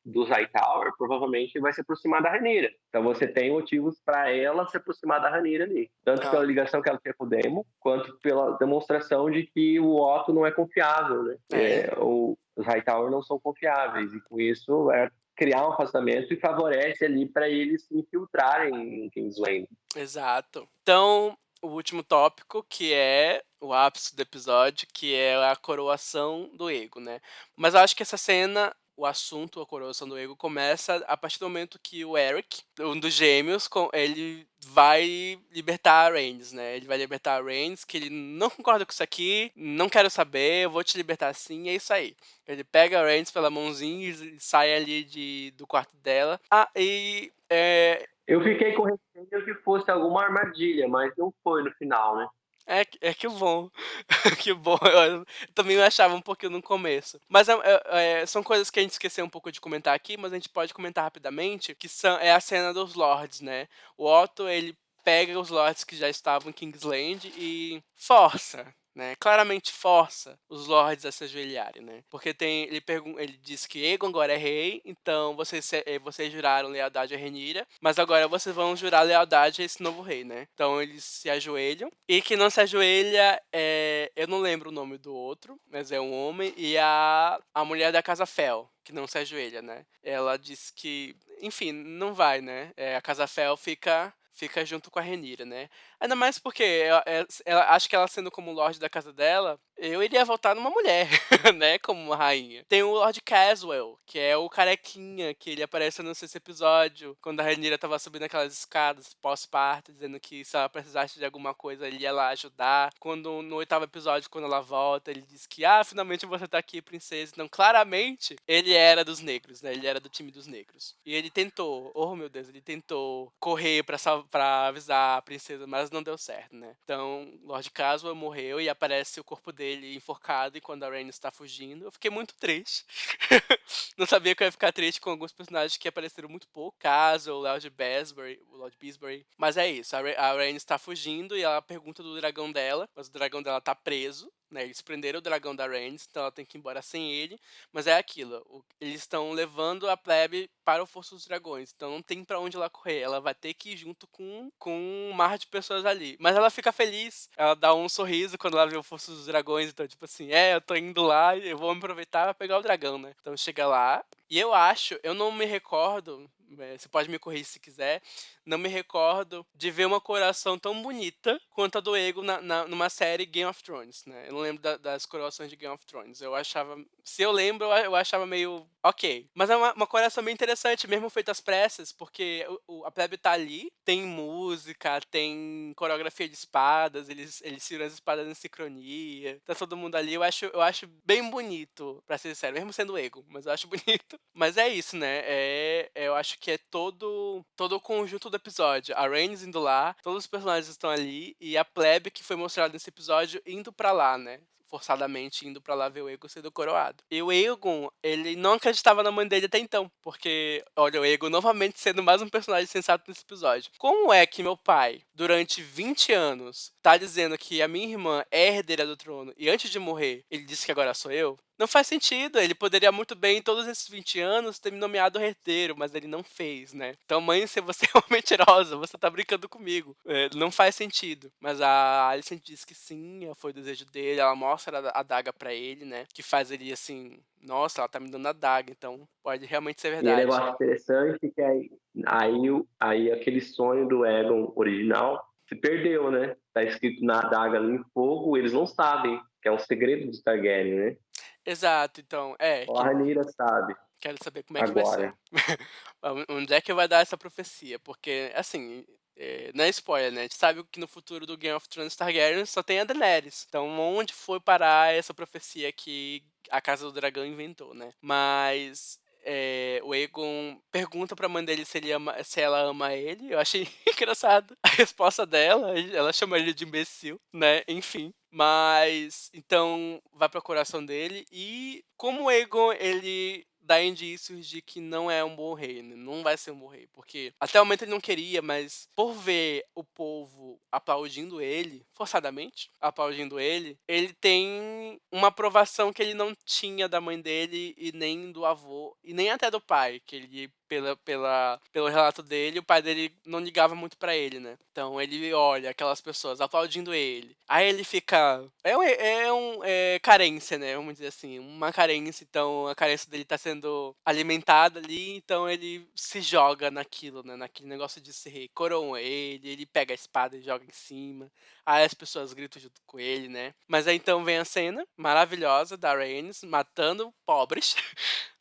dos Hightower provavelmente vai se aproximar da Rhaenyra. Então você tem motivos para ela se aproximar da Rhaenyra ali. Tanto pela Ah, ligação que ela tinha com o Daemon, quanto pela demonstração de que o Otto não é confiável, né? é, Os Hightower não são confiáveis. E com isso criar um afastamento e favorece ali para eles se infiltrarem em Kingsland. exato. Então, o último tópico, que é o ápice do episódio, que é a coroação do Ego, né. Mas eu acho que essa cena, o assunto, a coroação do Ego, começa a partir do momento que o Eric, um dos gêmeos, ele vai libertar a Rhaenys, né. Ele vai libertar a Rhaenys, que ele não concorda com isso aqui, não quero saber, eu vou te libertar sim, é isso aí. Ele pega a Rhaenys pela mãozinha e sai ali do quarto dela. Ah, e, Eu fiquei com receio que fosse alguma armadilha, mas não foi no final, né? que bom. Que bom. Eu também achava um pouquinho no começo. Mas são coisas que a gente esqueceu um pouco de comentar aqui, mas a gente pode comentar rapidamente, que é a cena dos Lords, né. O Otto, ele pega os Lords que já estavam em Kingsland e força, né, claramente força os Lords a se ajoelharem, né. Porque ele diz que Aegon agora é rei, então vocês juraram lealdade a Rhaenyra, mas agora vocês vão jurar lealdade a esse novo rei, né. Então eles se ajoelham, e quem não se ajoelha eu não lembro o nome do outro, mas é um homem, e a mulher da Casa Fel, que não se ajoelha, né. Ela diz que, enfim, não vai, né. A Casa Fel fica junto com a Rhaenyra, né. Ainda mais porque ela acho que ela sendo como lorde da casa dela, eu iria votar numa mulher, né, como uma rainha. Tem o Lord Caswell, que é o carequinha, que ele aparece no sexto episódio, quando a Rhaenyra estava subindo aquelas escadas pós-parto, dizendo que se ela precisasse de alguma coisa, ele ia lá ajudar. Quando no oitavo episódio, quando ela volta, ele diz que: "Ah, finalmente você tá aqui, princesa". Então, claramente, ele era dos negros, né, ele era do time dos negros. E ele tentou, oh meu Deus, ele tentou correr pra avisar a princesa, mas não deu certo, né. Então, Lord Caswell morreu e aparece o corpo dele enforcado enquanto a Rhaenys tá fugindo. Eu fiquei muito triste. Não sabia que eu ia ficar triste com alguns personagens que apareceram muito pouco. Caswell, o Lord Beesbury. Mas é isso, a Rhaenys tá fugindo e ela pergunta do dragão dela, mas o dragão dela tá preso, né, eles prenderam o dragão da Rhaenys, então ela tem que ir embora sem ele, mas é aquilo, eles estão levando a plebe para o Fosso dos Dragões, então não tem pra onde ela correr, ela vai ter que ir junto com um mar de pessoas ali. Mas ela fica feliz, ela dá um sorriso quando ela vê o Fosso dos Dragões, então tipo assim, eu tô indo lá e eu vou me aproveitar pra pegar o dragão, né. Então chega lá, e eu não me recordo, você pode me corrigir se quiser, não me recordo de ver uma coroação tão bonita quanto a do Ego numa série Game of Thrones, né. Eu não lembro das coroações de Game of Thrones. Eu achava, se eu lembro, eu achava meio ok. Mas é uma coroação bem interessante, mesmo feita às pressas, porque a plebe tá ali, tem música, tem coreografia de espadas, eles tiram as espadas em sincronia, tá todo mundo ali. Eu acho bem bonito, pra ser sincero, mesmo sendo Ego, mas eu acho bonito. Mas é isso, né, eu acho que é todo o conjunto do episódio. A Rhaenys indo lá, todos os personagens estão ali, e a plebe que foi mostrada nesse episódio indo pra lá, né, forçadamente indo pra lá ver o Aegon sendo coroado. E o Aegon, ele não acreditava na mãe dele até então, porque, olha, o Aegon novamente sendo mais um personagem sensato nesse episódio. Como é que meu pai, durante 20 anos, tá dizendo que a minha irmã é herdeira do trono, e antes de morrer, ele disse que agora sou eu? Não faz sentido, ele poderia muito bem, em todos esses 20 anos, ter me nomeado herdeiro, mas ele não fez, né. Então, mãe, se você é uma mentirosa, você tá brincando comigo. Não faz sentido. Mas a Alicent diz que sim, foi o desejo dele, ela mostra a adaga pra ele, né, que faz ele assim: "Nossa, ela tá me dando a adaga, então pode realmente ser E o verdade". negócio interessante que aí aquele sonho do Egon original se perdeu, né? Tá escrito na adaga ali em fogo, eles não sabem, que é um segredo dos Targaryen, né? Exato, então, Só a Rhaenyra sabe quero saber como é que vai ser. agora. Onde é que vai dar essa profecia? Porque, assim, não é spoiler, né, a gente sabe que no futuro do Game of Thrones Targaryen só tem a Daenerys. Então onde foi parar essa profecia que a Casa do Dragão inventou, né. Mas, o Aegon pergunta pra mãe dele se ela ama ele, eu achei engraçado a resposta dela, ela chama ele de imbecil, né, enfim. Mas, então, vai para o coração dele, e como o Aegon ele dá indícios de que não é um bom rei, né, não vai ser um bom rei, porque até o momento ele não queria, mas por ver o povo aplaudindo ele, forçadamente aplaudindo ele tem uma aprovação que ele não tinha da mãe dele e nem do avô, e nem até do pai, que ele pelo relato dele, o pai dele não ligava muito pra ele, né. Então ele olha aquelas pessoas aplaudindo ele, aí ele fica carência, né, vamos dizer assim, uma carência, então a carência dele tá sendo alimentada ali, então ele se joga naquilo, né, naquele negócio de ser rei. Coroam ele pega a espada e joga em cima, aí as pessoas gritam junto com ele, né. Mas aí então vem a cena maravilhosa da Rhaenys matando pobres,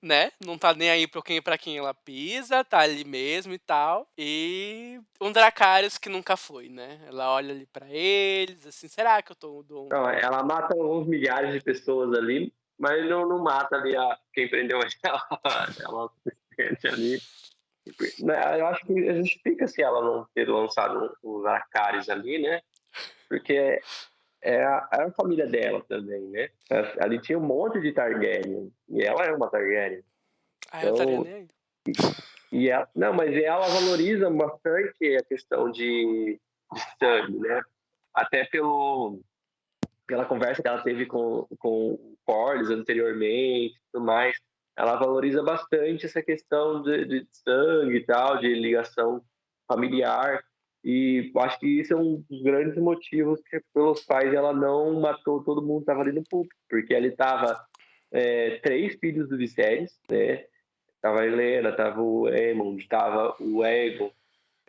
né, não tá nem aí pra quem ela pisa, tá ali mesmo e tal. E um Dracarys que nunca foi, né. Ela olha ali pra eles, assim: "Será que eu dou um". Não, ela mata uns milhares de pessoas ali, mas não mata ali quem prendeu ela. Ela se prende ali. Né, eu acho que justifica-se ela não ter lançado os Dracarys ali, né? Porque é a família dela também, né? Ali tinha um monte de Targaryen, e ela é uma Targaryen. Ah, eu estaria Então, nem aí. não, mas ela valoriza bastante a questão de sangue, né? Até pela conversa que ela teve com o Corlys anteriormente e tudo mais, ela valoriza bastante essa questão de sangue e tal, de ligação familiar. E acho que isso é um dos grandes motivos pelos quais ela não matou todo mundo que estava ali no púlpito, porque ali estava 3 filhos do Viserys, né? Tava a Helena, tava o Aemond, tava o Aegon,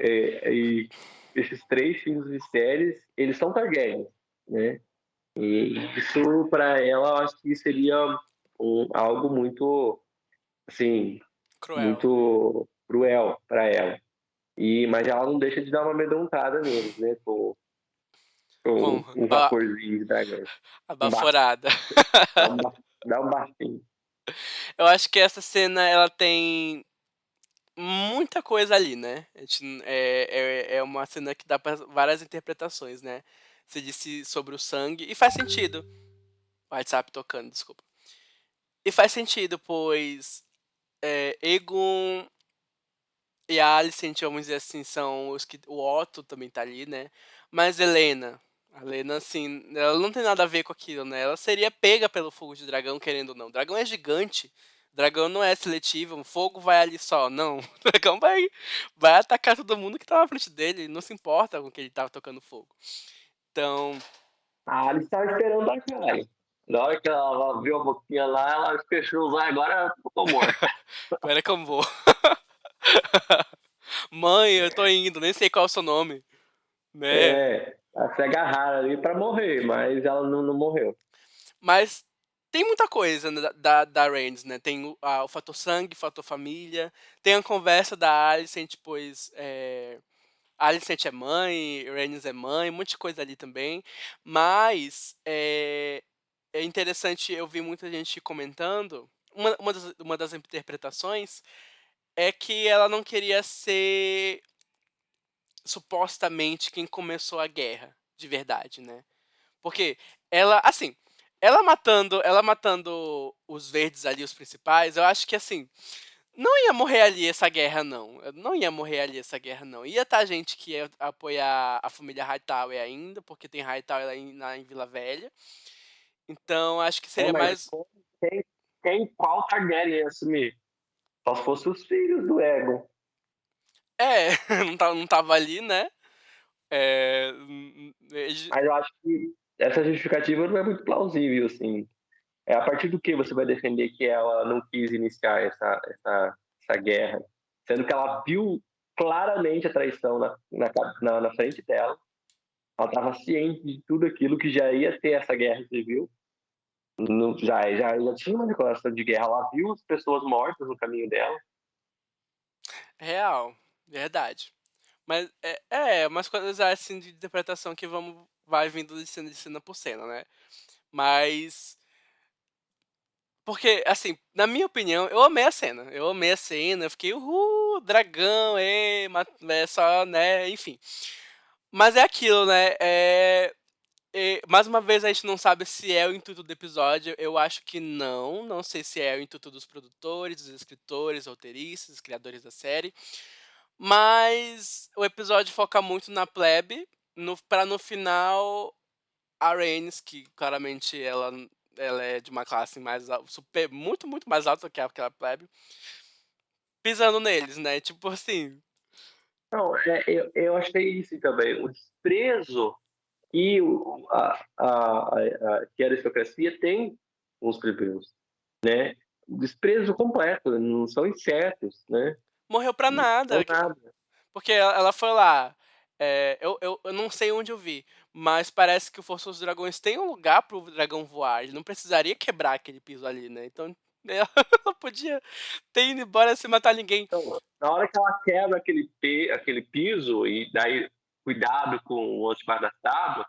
e esses 3 filhos do Viserys, eles são Targaryens, né? E isso para ela, eu acho que seria algo muito, assim, Cruel. muito cruel para ela. Mas ela não deixa de dar uma amedrontada neles, né? Com Com um a vaporzinho de dragão. a Um ba- baforada. dá um bafinho. Eu acho que essa cena ela tem muita coisa ali, né. A gente é uma cena que dá pra várias interpretações, né. Você disse sobre o sangue e faz sentido. O WhatsApp tocando, desculpa. E faz sentido, pois, Aegon e a Alicent, vamos dizer assim, são os que o Otto também tá ali, né. Mas a Helena, assim, ela não tem nada a ver com aquilo, né. Ela seria pega pelo fogo de dragão, querendo ou não. O dragão é gigante, o dragão não é seletivo, o fogo vai ali só, não. O dragão vai atacar todo mundo que tá na frente dele, ele não se importa com que ele tá tocando fogo. Então, A Alice estava esperando a cara. Na hora que ela viu a boquinha lá, ela fechou os olhos, agora eu tô morta. agora que eu vou. "Mãe, eu tô indo, nem sei qual é o seu nome", né. Ela se agarraram ali para morrer, mas ela não morreu. Mas tem muita coisa, né, da Rhaenys, né, tem o fator sangue, o fator família, tem a conversa da Alicent, pois, a Alicent é mãe, Rhaenys é mãe, um monte de coisa ali também, mas, é interessante, eu vi muita gente comentando, uma das interpretações é que ela não queria ser supostamente quem começou a guerra, de verdade, né. Porque ela assim, ela matando os verdes ali, os principais, eu acho que assim, não ia morrer ali essa guerra não, não ia morrer ali essa guerra não. Ia estar gente que ia apoiar a família Hightower ainda, porque tem Hightower em Vila Velha, então acho que seria Mas mais quem, qual Targaryen ia assumir? Só se fosse os filhos do Egon. é, não estava ali, né, eles Mas eu acho que essa justificativa não é muito plausível, assim. É a partir do que você vai defender que ela não quis iniciar essa guerra? Sendo que ela viu claramente a traição na frente dela. Ela estava ciente de tudo aquilo que já ia ter essa guerra civil. Já tinha uma declaração de guerra. Ela viu as pessoas mortas no caminho dela. real, verdade. Mas umas coisas assim de interpretação que vai vindo de cena por cena, né. Mas porque, assim, na minha opinião, eu amei a cena, eu fiquei: "Uhul, dragão, ê", só, né, enfim. Mas é aquilo, né, Mais uma vez a gente não sabe se é o intuito do episódio, eu acho que não sei se é o intuito dos produtores, dos escritores, roteiristas, criadores da série, mas o episódio foca muito na plebe, pra no final a Rhaenys, que claramente ela é de uma classe mais super muito mais alta que aquela plebe, pisando neles, né, tipo assim. Não, eu achei isso também. O desprezo que, que a aristocracia tem com os plebeus, né? Desprezo completo, não são insetos, né? Morreu pra Não são nada. nada. Porque ela foi lá, eu não sei onde eu vi, mas parece que o Força dos Dragões tem um lugar para o dragão voar, ele não precisaria quebrar aquele piso ali, né, então ela ela podia ter ido embora sem matar ninguém. Então, na hora que ela quebra aquele piso, e daí cuidado com o debaixo das tábuas,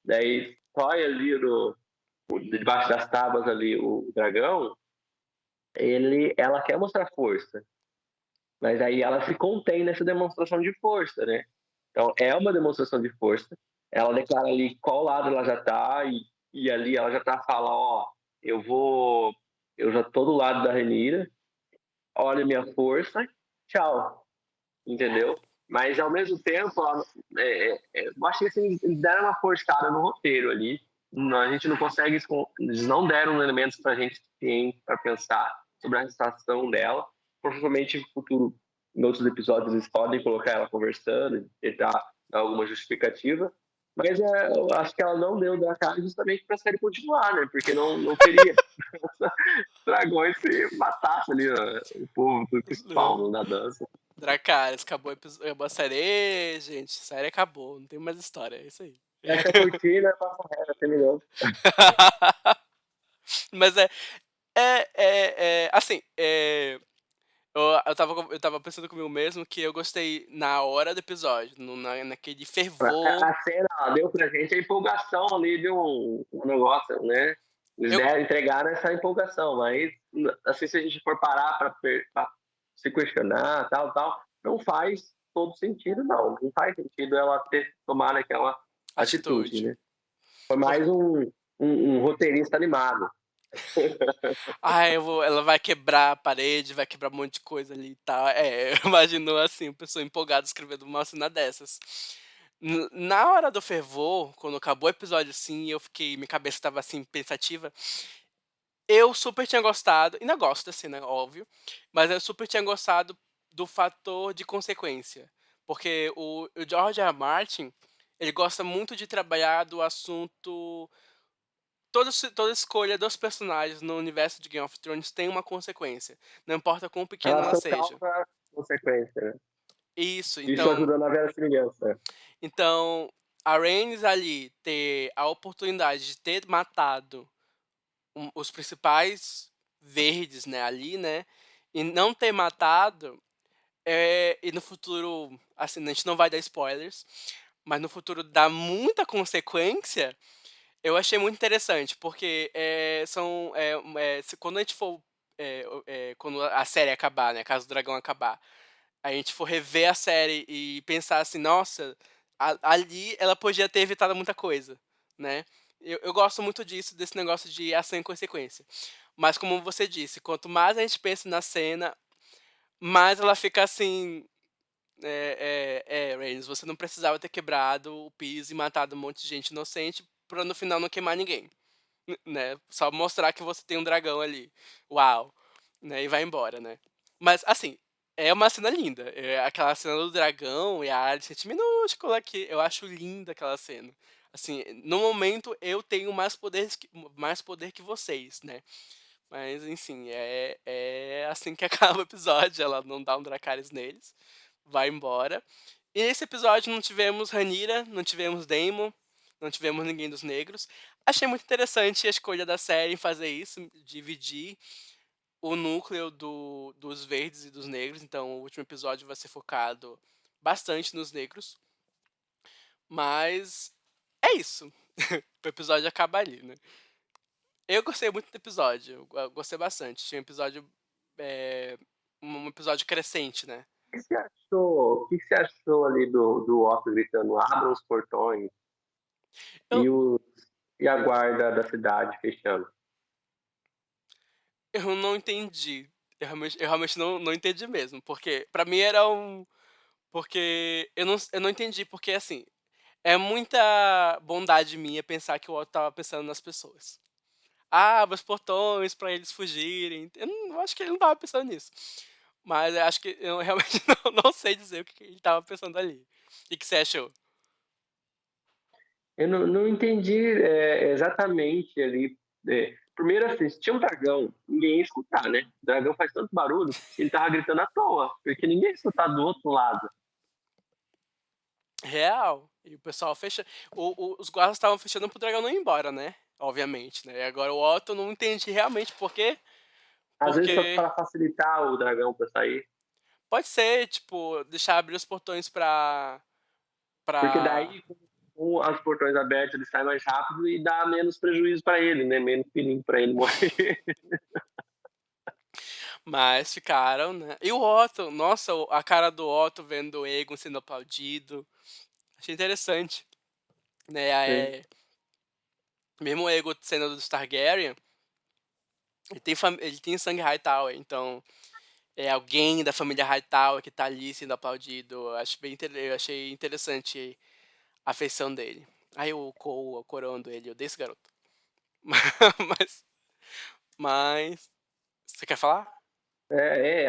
daí sai ali debaixo das tábuas ali o dragão, ela quer mostrar força, mas aí ela se contém nessa demonstração de força, né? Então é uma demonstração de força. Ela declara ali qual lado ela já tá, e ali ela já tá falando, ó, eu vou, eu já tô do lado da Renira, olha minha força, tchau, entendeu? Mas ao mesmo tempo, eu acho que assim, eles deram uma forçada no roteiro ali. A gente não consegue, eles não deram elementos para a gente para pensar sobre a situação dela. Provavelmente no futuro, em outros episódios, eles podem colocar ela conversando, tentar dar alguma justificativa. Mas eu acho que ela não deu da cara justamente para a série continuar, né? Porque não queria dragões se matasse ali, ó, o povo que spawnam na dança. Dracarys, acabou a série. Ê, gente, a série acabou, não tem mais história, é isso aí. Fecha a cortina, passa reta, terminou. Mas assim, eu estava pensando comigo mesmo que eu gostei na hora do episódio, naquele fervor. A cena ó, deu pra gente a empolgação ali de um negócio, né? Eles Eu entregaram essa empolgação, mas assim, se a gente for parar para se questionar, tal, não faz todo sentido, não. Não faz sentido ela ter tomado aquela atitude, Atitude. né? Foi mais um roteirista animado. Ela vai quebrar a parede, vai quebrar um monte de coisa ali e tal. Eu imagino assim, uma pessoa empolgada escrevendo uma cena dessas. Na hora do fervor, quando acabou o episódio assim, minha cabeça estava assim, pensativa. Eu super tinha gostado, ainda gosto da cena, óbvio, mas eu super tinha gostado do fator de consequência. Porque o George R. R. Martin, ele gosta muito de trabalhar do assunto. Toda escolha dos personagens no universo de Game of Thrones tem uma consequência, não importa quão pequena ela Relação seja. causa-consequência, né? Isso, Isso então ajuda na verossimilhança. então a Rhaenys ali ter a oportunidade de ter matado os principais verdes, né, ali, né, e não ter matado, e no futuro, assim, a gente não vai dar spoilers, mas no futuro dá muita consequência. Eu achei muito interessante, porque, quando a gente for, quando a série acabar, né, Casa do Dragão acabar, a gente for rever a série e pensar assim: "Nossa, ali ela podia ter evitado muita coisa", né. Eu gosto muito disso, desse negócio de ação e consequência. Mas como você disse, quanto mais a gente pensa na cena, mais ela fica assim, Rhaenys, você não precisava ter quebrado o piso e matado um monte de gente inocente pra no final não queimar ninguém. Né, só mostrar que você tem um dragão ali. Uau! Né, e vai embora, né. Mas, assim, é uma cena linda, aquela cena do dragão e a Alicent minúscula aqui, eu acho linda aquela cena. Assim, no momento eu tenho mais poder que vocês, né. Mas enfim, é assim que acaba o episódio, ela não dá um Dracarys neles, vai embora. E nesse episódio não tivemos Rhaenyra, não tivemos Daemon, não tivemos ninguém dos negros. Achei muito interessante a escolha da série em fazer isso, dividir o núcleo dos verdes e dos negros, então o último episódio vai ser focado bastante nos negros, mas é isso. O episódio acaba ali, né. Eu gostei muito do episódio, eu gostei bastante. Tinha um episódio, eh, um episódio crescente, né. O que você achou ali do Otto gritando, abram os portões? Eu e, os, e a guarda da cidade fechando. eu não entendi. Eu realmente não entendi mesmo, porque pra mim era porque eu não entendi, porque, assim, é muita bondade minha pensar que o Otto estava pensando nas pessoas. Abre os portões pra eles fugirem. Eu acho que ele não estava pensando nisso. Mas eu acho que eu realmente não sei dizer o que ele estava pensando ali. O que você achou? Eu não entendi exatamente ali. Primeiro, assim, se tinha um dragão, ninguém ia escutar, né? O dragão faz tanto barulho, ele tava gritando à toa, porque ninguém ia escutar do outro lado. Real. E o pessoal fecha os guardas estavam fechando pro dragão não ir embora, né, obviamente, né. E agora o Otto eu não entendi realmente por quê, Às vezes, porque para facilitar o dragão para sair, pode ser, tipo, deixar abrir os portões porque pra daí, com os portões abertos, ele sai mais rápido e dá menos prejuízo para ele, né? Menos perigo para ele morrer. mas ficaram, né. E o Otto, nossa, a cara do Otto vendo o Aegon sendo aplaudido, achei interessante, né, Sim. mesmo o Aegon sendo dos Targaryen, ele tem sangue Hightower, então é alguém da família Hightower que tá ali sendo aplaudido. Eu achei interessante a feição dele. Aí o Cole coroando ele, eu odeio esse garoto. Mas mas você quer falar?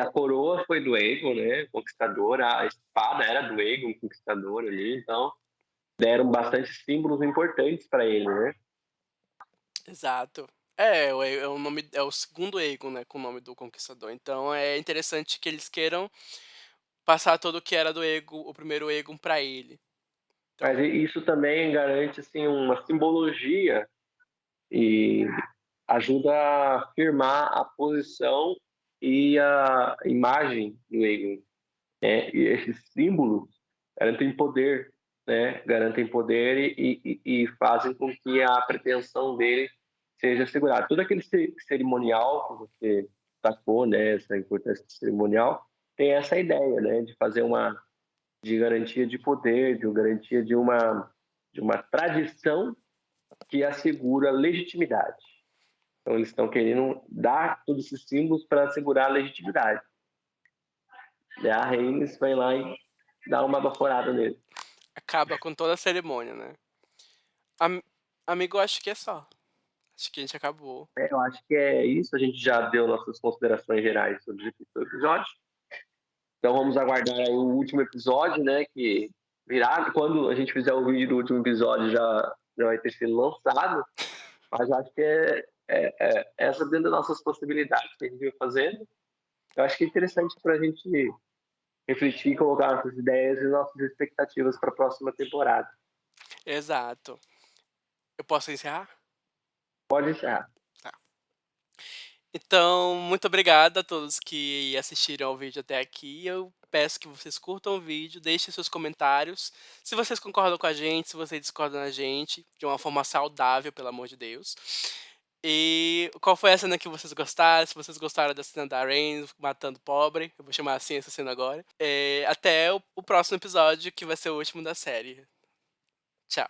A coroa foi do Aegon, né? Conquistador, a espada era do Aegon, conquistador ali, então deram bastante símbolos importantes para ele, né? Exato. É o nome é o segundo Aegon, né, com o nome do conquistador, então é interessante que eles queiram passar tudo o que era do Aegon o primeiro Aegon pra ele. Mas Então isso também garante assim uma simbologia e ajuda a firmar a posição e a imagem do Aegon, né? E esses símbolos garantem poder, né? Garantem poder e fazem com que a pretensão dele seja assegurada. Todo aquele cerimonial que você destacou, né? Essa importância cerimonial tem essa ideia, né? De fazer uma de garantia de poder, de garantia de uma tradição que assegura legitimidade. Então, eles estão querendo dar todos esses símbolos para assegurar a legitimidade. E a Rhaenys vai lá e dá uma baforada nele. acaba com toda a cerimônia, né. Am amigo, acho que é só. Acho que a gente acabou. Eu acho que é isso. A gente já deu nossas considerações gerais sobre o episódio. Então, vamos aguardar aí o último episódio, né? Que virá. Quando a gente fizer o vídeo do último episódio, já vai ter sido lançado. Mas acho que essa dentro das nossas possibilidades que a gente vai fazendo. Eu acho que é interessante para a gente refletir, colocar nossas ideias e nossas expectativas para a próxima temporada. Exato. Eu posso encerrar? Pode encerrar. Tá. Então, muito obrigado a todos que assistiram ao vídeo até aqui. Eu peço que vocês curtam o vídeo, deixem seus comentários. Se vocês concordam com a gente, se vocês discordam da gente, de uma forma saudável, pelo amor de Deus. E qual foi a cena que vocês gostaram? Se vocês gostaram da cena da Rain matando o pobre, eu vou chamar assim essa cena agora. Até o próximo episódio, que vai ser o último da série. Tchau.